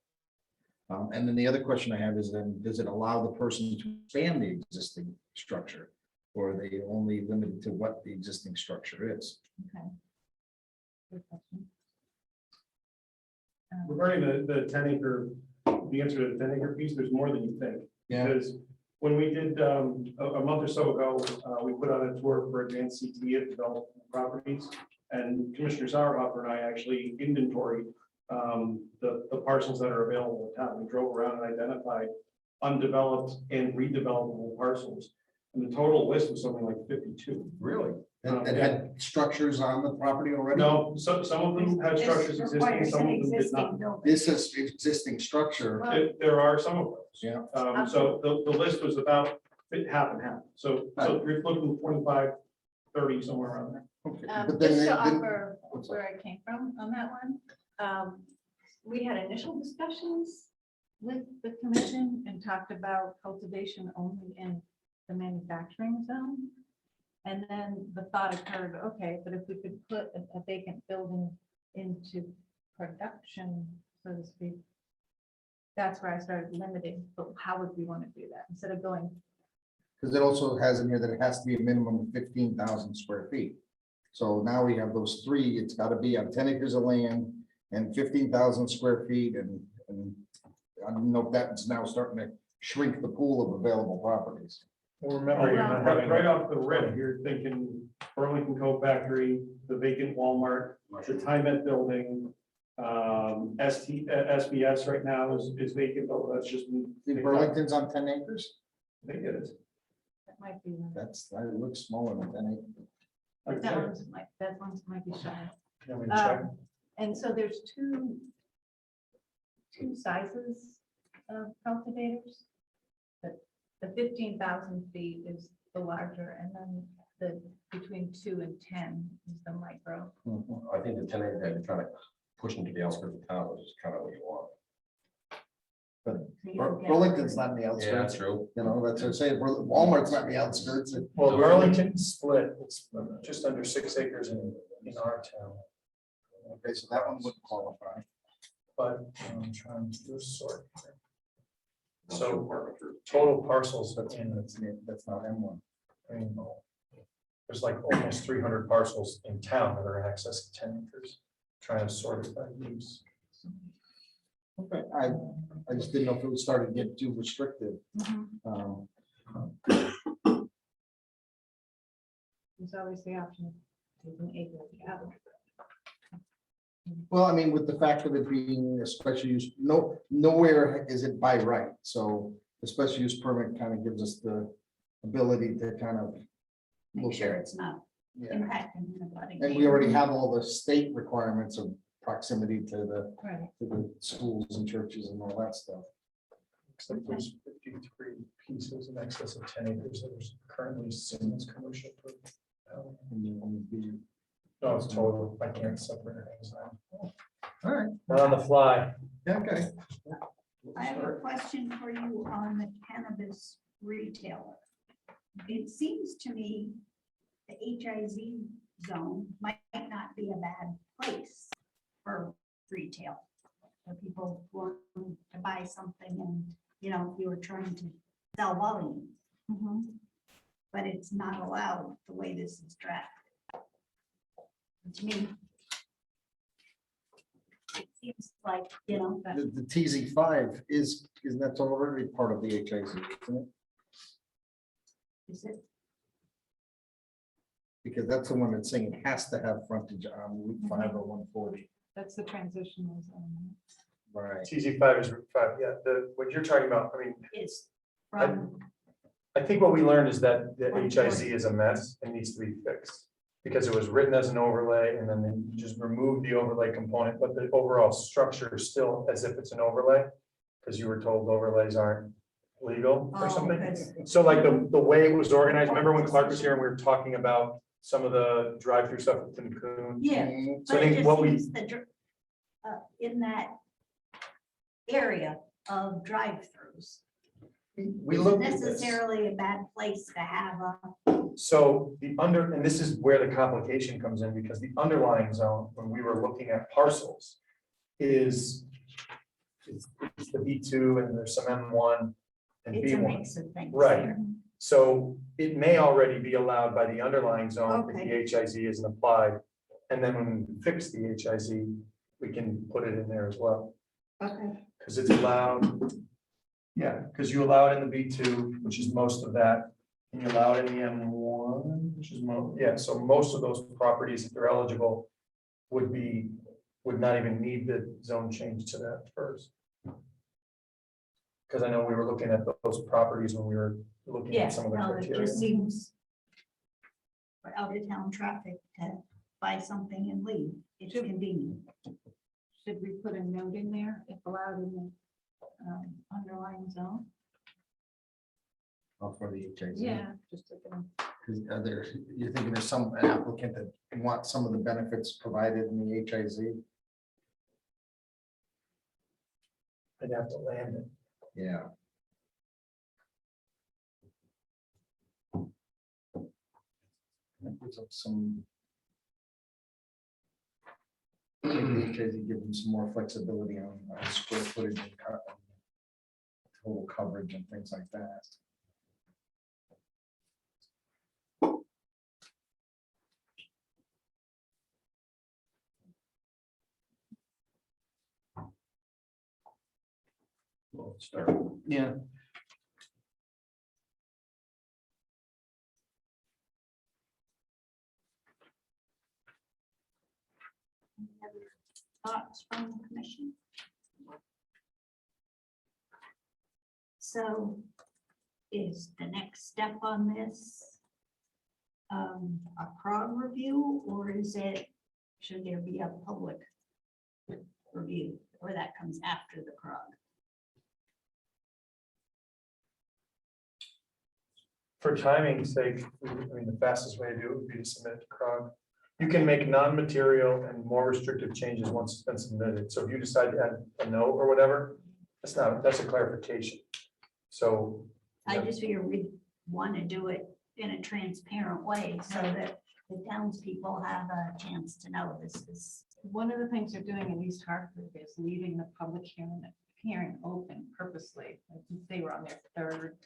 And then the other question I have is then, does it allow the person to expand the existing structure? Or are they only limited to what the existing structure is? Okay. Good question. Regarding the 10-acre, the answer to the 10-acre piece, there's more than you think. Because when we did, a month or so ago, we put on a tour for advanced CT at development properties. And Commissioner Sauerhofer and I actually inventoried the parcels that are available in town. We drove around and identified undeveloped and redevelopable parcels. And the total list was something like 52. Really? That had structures on the property already? No, some of them had This structures existing, requires some an of them did existing not. building. This is existing structure. There are some of those. Yeah. So the list was about half and half. So you're looking 25, 30, somewhere around there. Okay. Just But then, to offer where I came from on that one, we had initial discussions with the commission and talked about cultivation only in the manufacturing zone. And then the thought occurred, okay, but if we could put a vacant building into production, so to speak, that's where I started limiting, but how would we want to do that instead of going, because it also has in here that it has to be a minimum of 15,000 square feet. So now we have those three, it's got to be on 10 acres of land and 15,000 square feet. And I don't know if that's now starting to shrink the pool of available properties. Well, remember, you're Well- right off the rip, you're thinking Burlington Coat Factory, the vacant Walmart, the TimeEd building, SBS right now is vacant, but that's just. Burlington's on 10 acres? I think it is. that might be, That looks smaller than 10 acres. that one's might be shy. Can we check? And so there's two sizes of cultivators. The 15,000 feet is the larger, and then the between 2 and 10 is the micro. I think the 10 acre that you're trying to push into the outskirts of town is kind of what you want. So you don't get- Burlington's not in the Yeah, outskirts. true. You know, that's what I'm saying. Walmart's not in the outskirts. Well, Burlington's split, it's just under 6 acres in our town. Okay, so that one would qualify. But I'm trying to do a sort. So total parcels That's not M1. I mean, there's like almost 300 parcels in town that are in excess of 10 acres. Trying to sort it by use. Okay, I just didn't know if it was starting to get too restrictive. Mhm. There's always the option of taking acre of the other. Well, I mean, with the fact of it being a special use, nowhere is it by right. So the special use permit kind of gives us the ability to kind of Make look sure at. it's not Yeah. impacting anybody. And we already have all the state requirements of proximity to Right. the schools and churches and all that stuff. Looks like there's 53 pieces in excess of 10 acres that are currently seen as commercial. And then on the- No, it's total. I can't separate it. All right, Not on the fly. okay. I have a question for you on the cannabis retailer. It seems to me the HIZ zone might not be a bad place for retail. For people who want to buy something and, if you were trying to sell volume, but it's not allowed the way this is drafted. To me, it seems like, that The TZ5 isn't that already part of the HIC, isn't it? Is it? Because that's the one that's saying it has to have frontage on Route 5 or 140. That's the transitional zone. Right. TZ5 is Route 5, yeah, what you're talking about, I mean, Is from, I think what we learned is that the 140. HIZ is a mess and needs to be fixed. Because it was written as an overlay and then they just removed the overlay component, but the overall structure is still as if it's an overlay. Because you were told overlays aren't legal or Oh, something. because- So like the way it was organized, remember when Clark was here and we were talking about some of the drive-through stuff at Coon? yeah, So I but it think just what we, seems in that area of drive-throughs. we Isn't looked at this. necessarily a bad place to have a, So and this is where the complication comes in, because the underlying zone, when we were looking at parcels, is it's the B2 and there's some M1 and it's a B1. mix of things. Right. there. So it may already be allowed by the underlying zone if Okay. the HIZ isn't applied. And then when we fix the HIZ, we can put it in there as well, Okay. because it's allowed. Yeah, because you allow it in the B2, which is most of that. And you allow it in the M1, which is yeah, so most of those properties, if they're eligible, would not even need the zone change to that first. Because I know we were looking at those properties when we were looking Yeah, at some of the no, it criteria. just seems for out of town traffic to buy something and leave. It's convenient. Should we put a note in there if allowed in the underlying zone? For the HIZ. Yeah, just looking. Because you're thinking there's an applicant that wants some of the benefits provided in the HIZ? I'd have to land it. Yeah. That gives up some. Maybe the HIZ give them some more flexibility on square footage and total coverage and things like that. Well, start. Yeah. Any other thoughts from the commission? So is the next step on this a CROG review, or is it, should there be a public review, or that comes after the CROG? For timing's sake, I mean, the fastest way to do it would be to submit it to CROG. You can make non-material and more restrictive changes once it's been submitted. So if you decide to add a note or whatever, that's a clarification. So. I just figure we want to do it in a transparent way so that the townspeople have a chance to know this is. One of the things they're doing in East Hartford is leaving the public hearing open purposely. I think they were on their third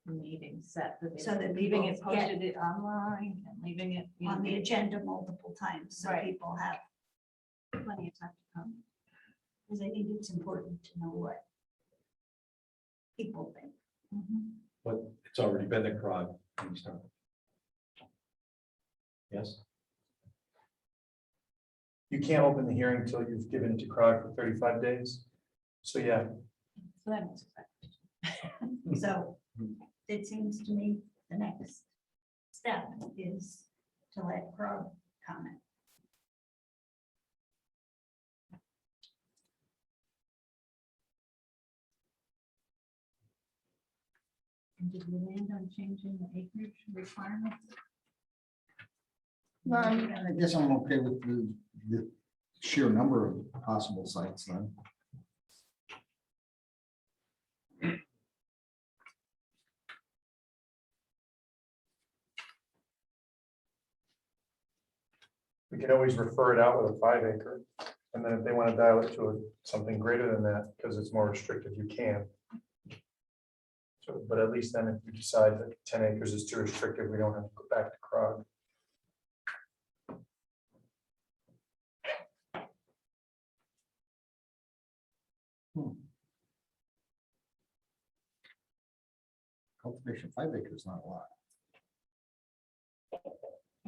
meeting set. So that leaving it people get- posted it online and leaving it you On know, the agenda multiple times, so Right. people have, plenty of time to come. because I think it's important to know what people think. But it's already been a CROG. Yes, You can't open the hearing until you've given it to CROG for 35 days. So yeah, So that makes sense. So it seems to me the next step is to let CROG comment. And did we land on changing the acreage requirements? Well, I guess I'm okay with the sheer number of possible sites then. we can always refer it out with a 5 acre. And then if they want to dial it to something greater than that, because it's more restrictive, you can. So, but at least then if you decide that 10 acres is too restrictive, we don't have to go back to CROG. Cultivation 5 acres, not a lot.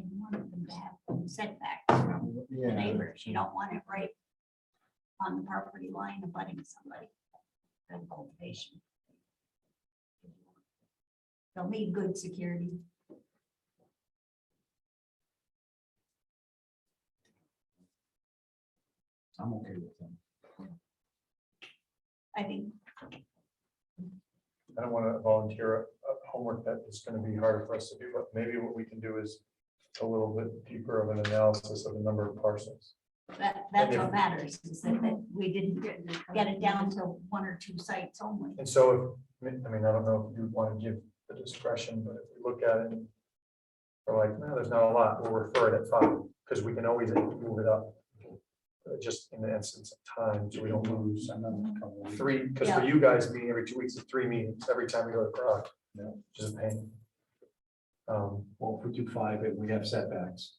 And you want them to have setbacks from the Yeah. neighbors. You don't want it right on the property line abutting somebody. Good cultivation. They'll need good security. I'm okay with them. I think I don't want to volunteer a homework that is going to be harder for us to do, but maybe what we can do is a little bit deeper of an analysis of the number of parcels. that's what matters, is that we didn't get it down to 1 or 2 sites only. And so, if, I mean, I don't know if you want to give the discretion, but if we look at it, and we're like, no, there's not a lot, we'll refer it at 5, because we can always move it up. Just in the instance of time, so we don't lose. And then 3, because for you guys, meeting every 2 weeks is 3 meetings, every time we go to Prague, just a pain. Well, if we do 5 and we have setbacks.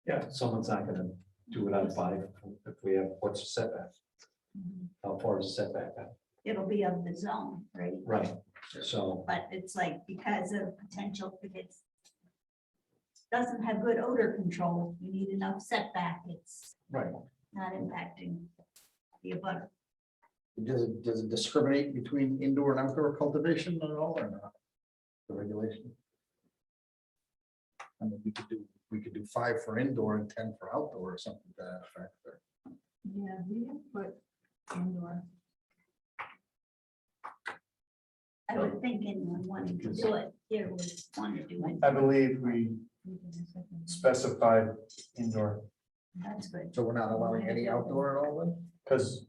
Yeah. Someone's not gonna do it on 5 if we have, what's the setback? How far is the setback? It'll be of the zone, right? Right, so, But it's like, because of potential, if it's doesn't have good odor control, you need enough setback, it's right. not impacting the abutter. Does it discriminate between indoor and outdoor cultivation at all or not? The regulation? I mean, we could do 5 for indoor and 10 for outdoor or something to that effect. Yeah, we have put indoor. I would think anyone wanting to do it here would want to do it. I believe we specified indoor, That's good. So we're not allowing any outdoor at all then? because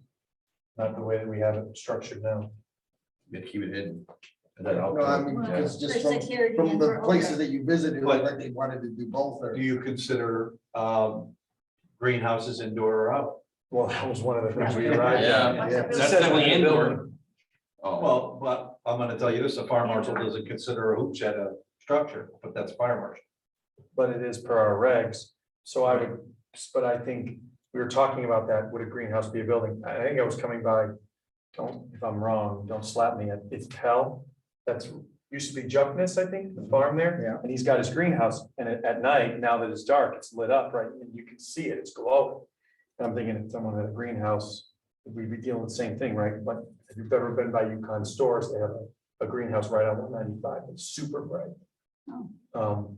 not the way that we have it structured now. You keep it hidden. No, I mean, because For just from, security from and the for places odor. that you visited, it But- looked like they wanted to do both or. Do you consider greenhouses indoor or out? Well, that was one of the things we arrived Yeah. at. Yeah. It That's says definitely in the indoor. building. Oh, Well, but I'm gonna tell you this, a fire marshal doesn't consider a hoop shed a structure, but that's fire marshal. But it is per our regs, so I would, but I think we were talking about that, would a greenhouse be a building? I think I was coming by, don't, if I'm wrong, don't slap me, it's Pell, that's, used to be Juckness, I think, the farm there. Yeah. And he's got his greenhouse, and at night, now that it's dark, it's lit up, right, and you can see it, it's glowing. And I'm thinking if someone had a greenhouse, we'd be dealing with the same thing, right? But if you've ever been by Yukon stores, they have a greenhouse right on 195, it's super bright. Oh.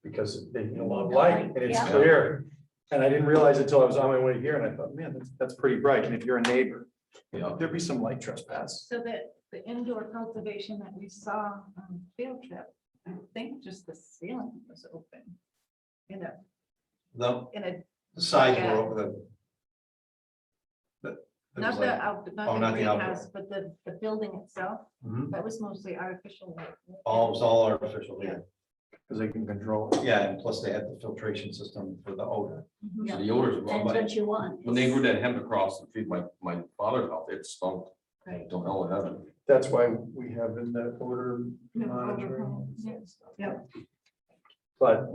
Because they need a Need lot of the light light, and it's yeah. clear. And I didn't realize it until I was on my way here and I thought, man, that's pretty bright. And if you're a neighbor, yeah. there'd be some light trespass. So that the indoor cultivation that we saw on field trip, I think just the ceiling was open. In a, The in a, sides Yeah. were over the. it was not the like- out, oh, not the not the outdoor. greenhouse, but the building itself, Mhm. that was mostly artificial light. It was all artificial, yeah. Because they can control it. Yeah, and plus they had the filtration system for the odor. Mhm. So the odors, That's what you want. when they grew that hemp across the street, my father's house, it stunk. Right. Don't know what happened. That's why we have in the order Yeah, monitoring. yeah. Yep. But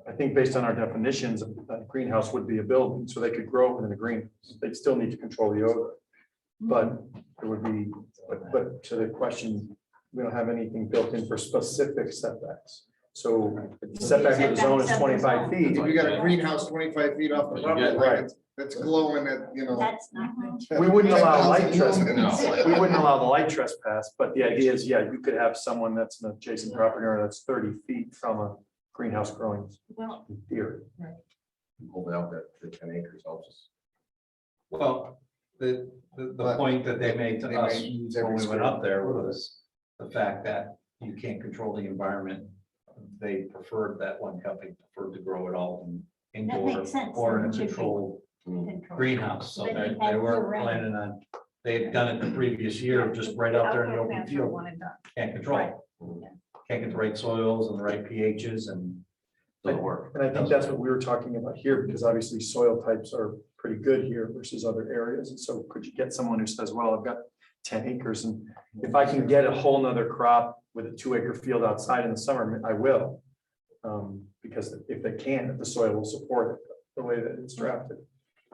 I think based on our definitions, a greenhouse would be a building, so they could grow within a greenhouse. They'd still need to control the odor. But it would be, but to the question, we don't have anything built in for specific setbacks. So the setback of the zone is 25 feet. If you got a greenhouse 25 feet off the property line, Right. that's glowing at, you know. That's not good. We wouldn't allow light 10,000 trespass. lumens. We wouldn't allow the light trespass, but the idea is, yeah, you could have someone that's an adjacent property owner that's 30 feet from a greenhouse growing Well, in theory. Hold out the 10 acres houses. Well, the But point that they made to they us may use when every we went square up there foot. was the fact that you can't control the environment. They preferred, that one company preferred to grow it all in indoor makes sense. or in a It should be. controlled Control. greenhouse. So But they you have they weren't year-round. planning on, they had done it the previous year, just right out there in the outdoor open plants were field. one and done. Can't control it. Can't get the right soils and the right pHs and doesn't work. And I think that's what we were talking about here, because obviously soil types are pretty good here versus other areas. And so could you get someone who says, well, I've got 10 acres and if I can get a whole nother crop with a 2-acre field outside in the summer, I will. Because if they can, if the soil will support it the way that it's drafted.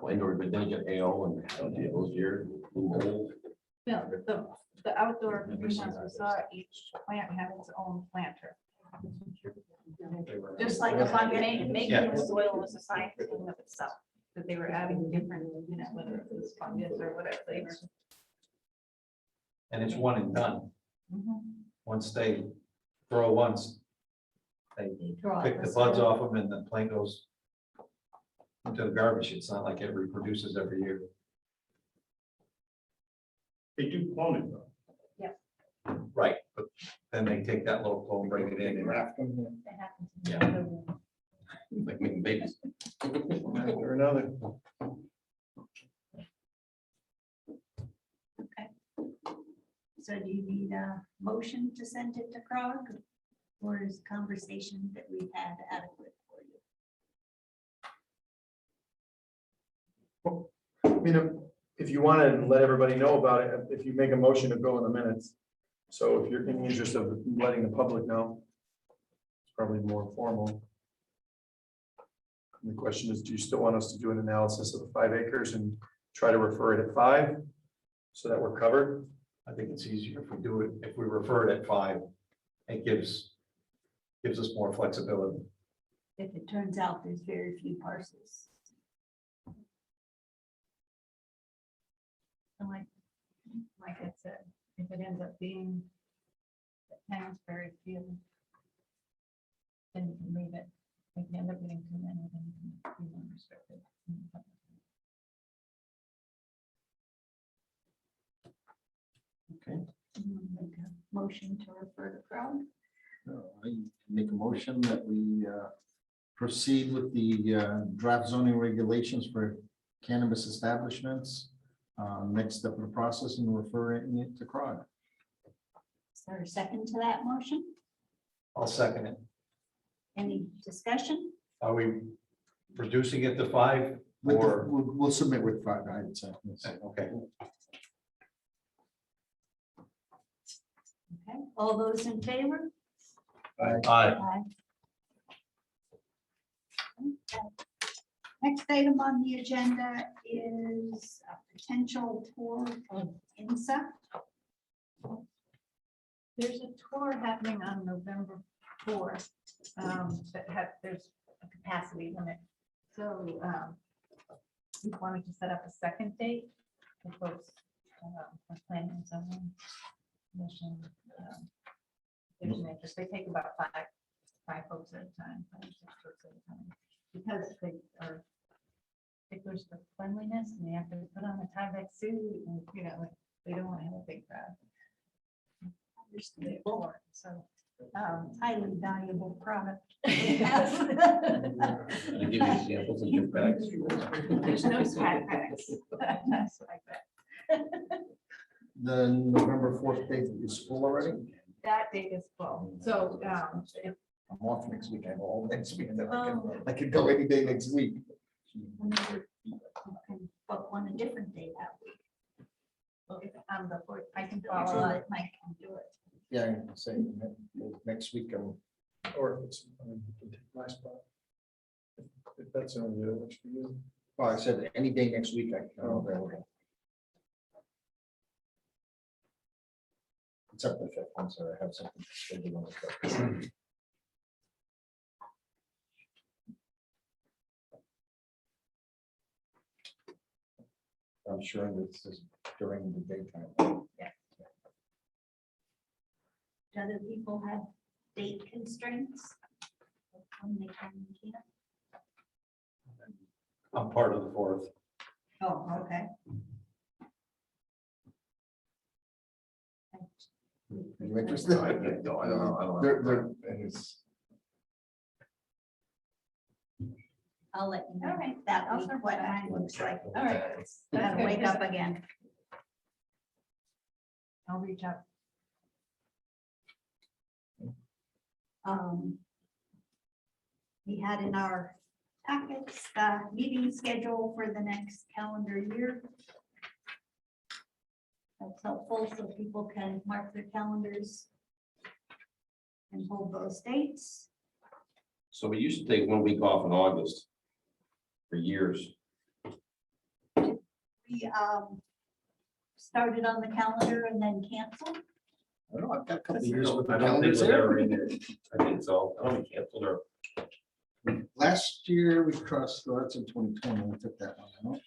Well, indoor, but then you get AO and those years, mold. No, the outdoor greenhouse we saw, each plant had its own planter. Just like a fungus, making the soil was a science in and of itself, that they were adding different, you know, whether it was fungus or whatever they were. And it's one and done. Mhm. Once they grow once, they Draw pick the this buds one. off them and the plant goes into the garbage. It's not like it reproduces every year. They do cloning though. Right, but then they take that little clone, bring it in and Graft them. That happens in Yeah. the other one. Like making babies. Or another. So do you need a motion to send it to CROG? Or is conversation that we've had adequate for you? I mean, if you want to let everybody know about it, if you make a motion to go in the minutes. So if you're in the interest of letting the public know, it's probably more formal. And the question is, do you still want us to do an analysis of the 5 acres and try to refer it at 5? So that we're covered? I think it's easier if we do it, if we refer it at 5, it gives us more flexibility. If it turns out there's very few parcels. And like I said, if it ends up being that town's very few, then you can leave it. If you end up getting too many, then you can be more restricted. Make a motion to refer to CROG. I make a motion that we proceed with the draft zoning regulations for cannabis establishments. Next step in the process and referring it to CROG. Is there a second to that motion? I'll second it. Any discussion? Are we reducing it to 5 With the- or? We'll submit with 5, I'd say. Okay, Okay, all those in favor? aye. Aye. Next item on the agenda is a potential tour of INSA. There's a tour happening on November 4th. There's a capacity limit. So we wanted to set up a second date for folks, for planning and zoning commission. There's an interest. They take about five folks at a time, 5 or 6 folks at a time. Because they are sticklers for cleanliness and they have to put on a tie-back suit and, you know, they don't want to have a big crowd. Understandable. So Highly valuable product. I give you samples in your bags. there's no side packs. That's like that. The November 4th date is full already. That date is full. So if I'm off next week. I have all next week. Oh. I could go any day next week. But on a different day that week. if I'm the fourth, I can So follow up. that Mike can do it. Yeah, I can say next week. Or if it's, I mean, you can take my spot. If that's the only day that works for you. Oh, I said any day next week. I'm available. Except the 5th. I'm sorry, I have something scheduled on the 5th. I'm sure this is during the daytime. Do other people have date constraints? When they can and can't? I'm part of the 4th. Oh, okay. You interested? I don't know. It's- I'll let you know All right. that I'll week circle what back. mine looks like. All right. Gotta good. wake up again. I'll reach out. We had in our packets, meeting schedule for the next calendar year. That's helpful so people can mark their calendars and hold those dates. So we used to take 1 week off in August for years. We started on the calendar and then canceled. I don't know, I've got a couple of I years with the don't think calendars it's there. ever in there. I think so. I don't think canceled or. Last year, we crossed, well, that's in 2020, we took that one out.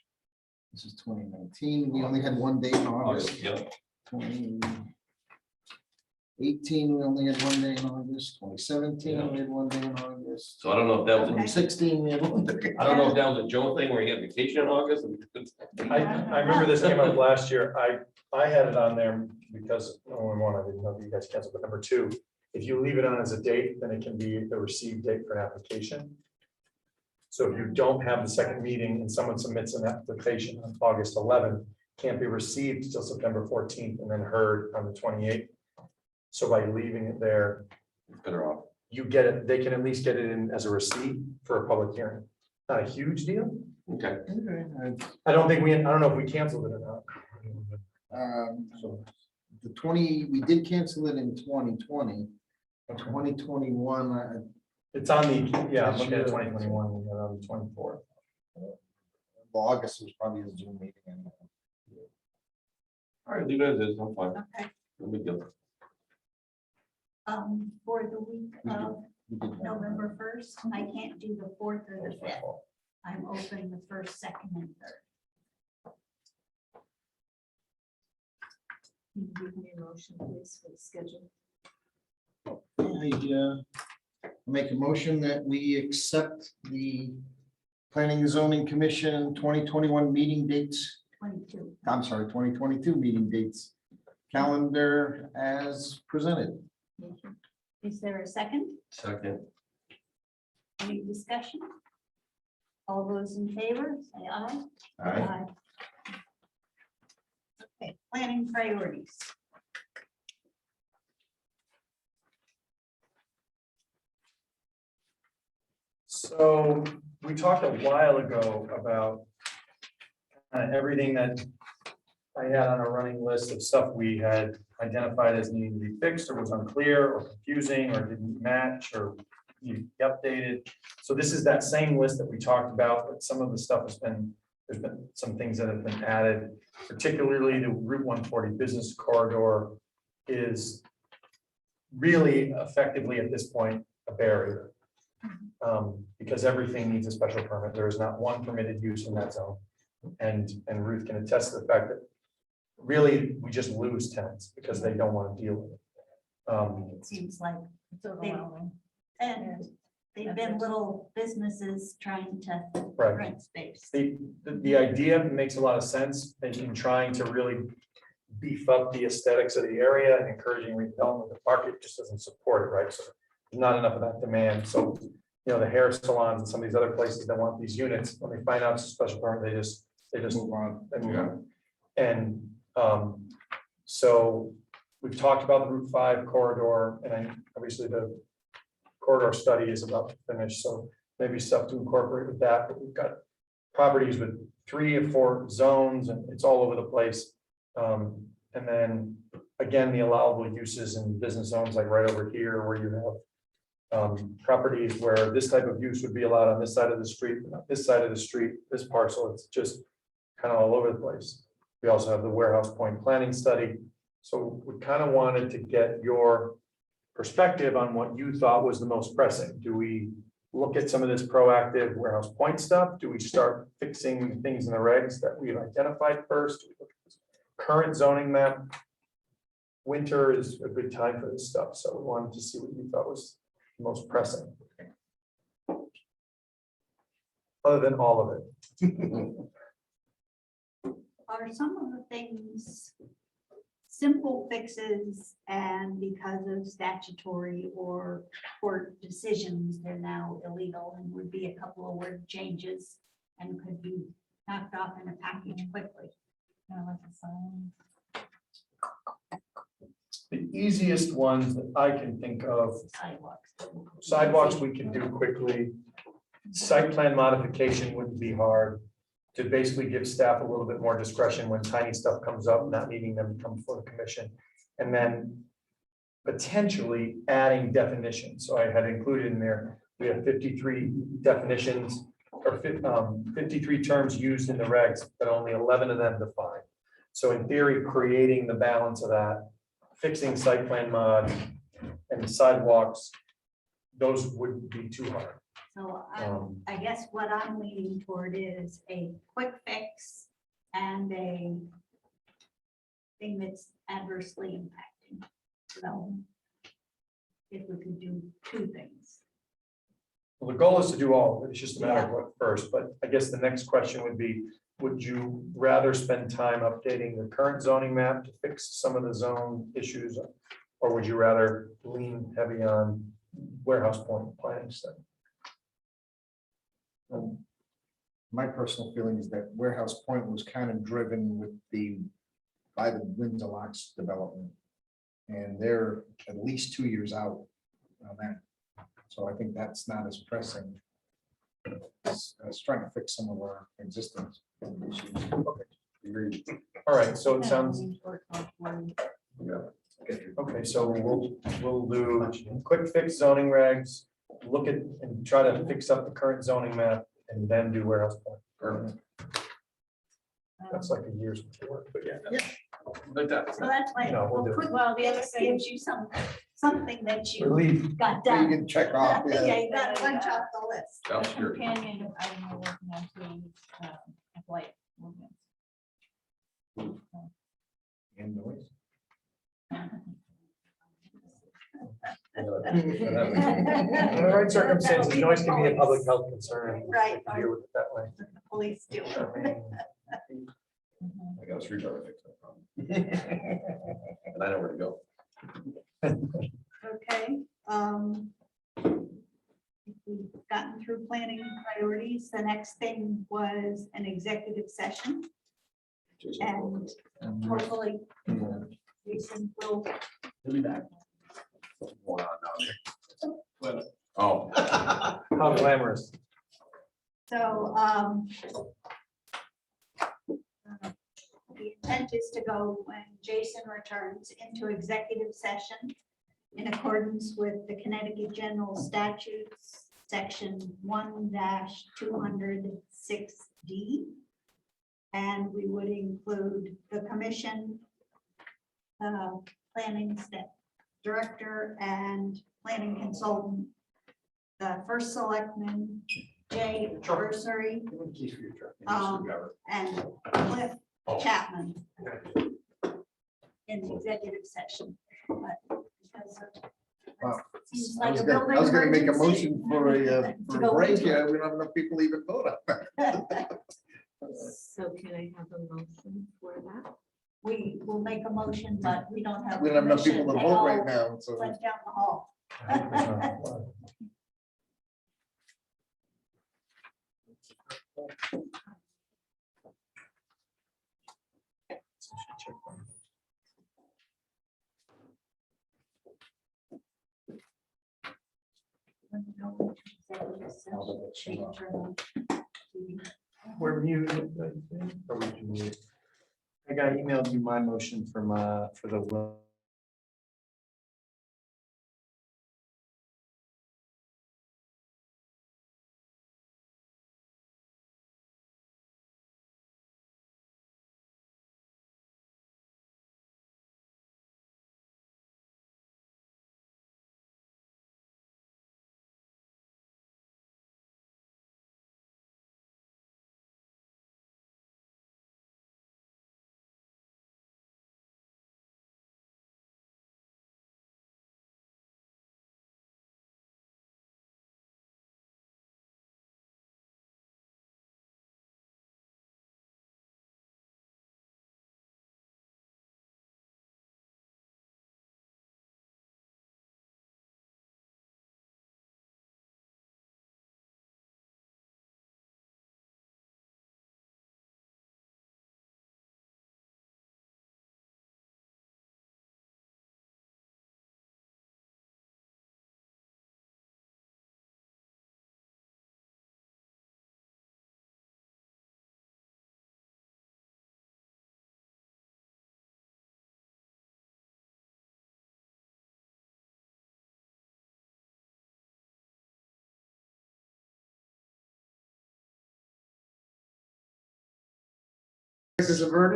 This is 2019, we only had one day in August. Yep. 2018, we only had one day in August, 2017, we had one day in August. So I don't know if that was, 2016, we had one day. I don't know if that was a Joe thing where he had vacation in August. I remember this came up last year. I had it on there because number one, I didn't know that you guys canceled, but number two, if you leave it on as a date, then it can be the received date for an application. So if you don't have the second meeting and someone submits an application on August 11th, can't be received till September 14th and then heard on the 28th. So by leaving it there, Better off. you get it, they can at least get it in as a receipt for a public hearing. Not a huge deal. Okay. I don't know if we canceled it or not. So the 20, we did cancel it in 2020. 2021, It's on the, yeah, I'm looking at 2021, we had on the 24th. August was probably a Zoom meeting. All right, leave it as is. I'm fine. Okay, No big deal. for the week of We did that. November 1st, I can't do the 4th or the 5th. I'm open the 1st, 2nd, and 3rd. Can you give me a motion, please, for the schedule? I make a motion that we accept the Planning and Zoning Commission 2021 meeting dates. 22. I'm sorry, 2022 meeting dates calendar as presented. Is there a second? Second. Any discussion? All those in favor, say aye. Aye. Okay, planning priorities. So we talked a while ago about everything that I had on a running list of stuff we had identified as needing to be fixed or was unclear or confusing or didn't match or need to be updated. So this is that same list that we talked about, but some of the stuff there's been some things that have been added, particularly the Route 140 business corridor is really effectively at this point a barrier. Because everything needs a special permit. There is not one permitted use in that zone. And Ruth can attest to the fact that really we just lose tenants because they don't want to deal with it. It seems like, It's overwhelming. and they've been little businesses trying to Right. rent space. The idea makes a lot of sense in trying to really beef up the aesthetics of the area and encouraging redevelopment. The market just doesn't support it, right? So there's not enough of that demand. So, the hair salons and some of these other places that want these units, when they find out it's a special permit, they just Move on. they move on. And so we've talked about the Route 5 corridor, and obviously the corridor study is about to finish, so maybe stuff to incorporate with that, but we've got properties with 3 or 4 zones, and it's all over the place. And then, again, the allowable uses in business zones, like right over here, where you have properties where this type of use would be allowed on this side of the street, but not this side of the street, this parcel, it's just kind of all over the place. We also have the warehouse point planning study. So we kind of wanted to get your perspective on what you thought was the most pressing. Do we look at some of this proactive warehouse point stuff? Do we start fixing things in the regs that we've identified first? Do we look at this current zoning map? Winter is a good time for this stuff, so we wanted to see what you thought was most pressing. Other than all of it. Are some of the things simple fixes and because of statutory or court decisions, they're now illegal and would be a couple of word changes and could be knocked off in a package quickly? Like a sign. The easiest ones that I can think of, Sidewalks. sidewalks we can do quickly. Site plan modification wouldn't be hard. To basically give staff a little bit more discretion when tiny stuff comes up, not needing them to come before the commission. And then potentially adding definitions. So I had included in there, we have 53 definitions or 53 terms used in the regs, but only 11 of them defined. So in theory, creating the balance of that fixing site plan mod and sidewalks, those wouldn't be too hard. So Um, I guess what I'm leaning toward is a quick fix and a thing that's adversely impacting. So if we could do two things. Well, the goal is to do all, of it. It's just a matter of what first, but I guess the next question would be, would you rather spend time updating the current zoning map to fix some of the zone issues? Or would you rather lean heavy on warehouse point planning stuff? My personal feeling is that Warehouse Point was kind of driven with by the Windsor Locks development. And they're at least 2 years out on that. So I think that's not as pressing as trying to fix some of our existing issues. All right, so it sounds, Leaning toward one. okay, so we'll do quick fix zoning regs, look at and try to fix up the current zoning map and then do warehouse point. That's like a year's worth of work, but yeah. Like that. So that's why, No, we'll do it. quick, well, the other thing gives you something that you Relief. got You done. can check off. Yeah, you got to punch off the list. Sounds good. Companion item we're working on too, blight ordinance. And noise. In the right circumstances, noise can be a public health concern. Right. We can Deal with it that way. Police do. I got a screwdriver fix that problem. And I know where to go. Okay. We've gotten through planning priorities. The next thing was an executive session. And hopefully, Jason will. He'll be back. What's going on down there? Oh. How glamorous. So, the intent is to go when Jason returns into executive session in accordance with the Connecticut General Statutes, section 1-206D. And we would include the commission, planning step director and planning consultant, the first selectman, Jay Bursary, and Cliff Chapman in the executive session. But because of- Wow. seems I like was a gonna building make a emergency. motion for a go break. into it. Yeah, we don't have enough people even vote on it. So can I have a motion for that? We will make a motion, but we don't have. We don't have enough people to permission. vote They right all now, so. Went down the hall. Where were you? I got emailed you my motion from, for the.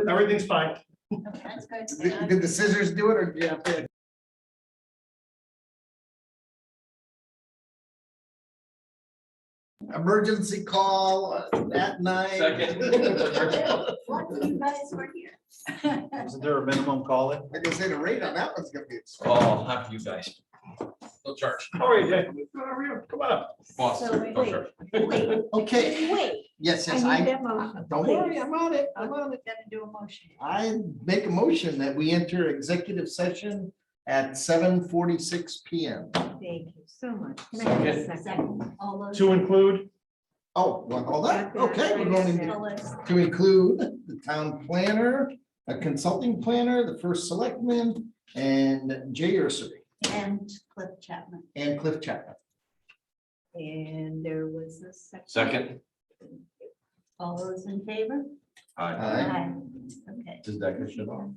Everything's fine. Okay, that's good. Did the scissors do it or did you have to? Emergency call at night. Lucky you guys were here. Isn't there a minimum call in? Like I say, the rate on that one's gonna be. Oh, not you guys. No charge. How are you, Jay? Come on up. Boss, So no wait, charge. wait, Okay, wait. yes, I yes, need I, that motion. don't worry, please. I'm on it, I'm on it. Gotta do a motion. I make a motion that we enter executive session at 7:46 PM. Thank you so much. Can I have a second? Second, all those. To include, Oh, well, hold on, okay, we're going The to list. include the town planner, a consulting planner, the first selectman, and Jay Ursery, And Cliff Chapman. and Cliff Chapman. And there was a second. Second. All those in favor? Aye. Aye. Okay. Does that get shut off?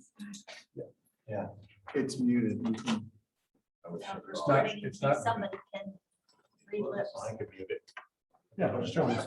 It's muted. I would shut it It's off. not- it's not- Somebody can read lips. I could be a bit. yeah, let's show this.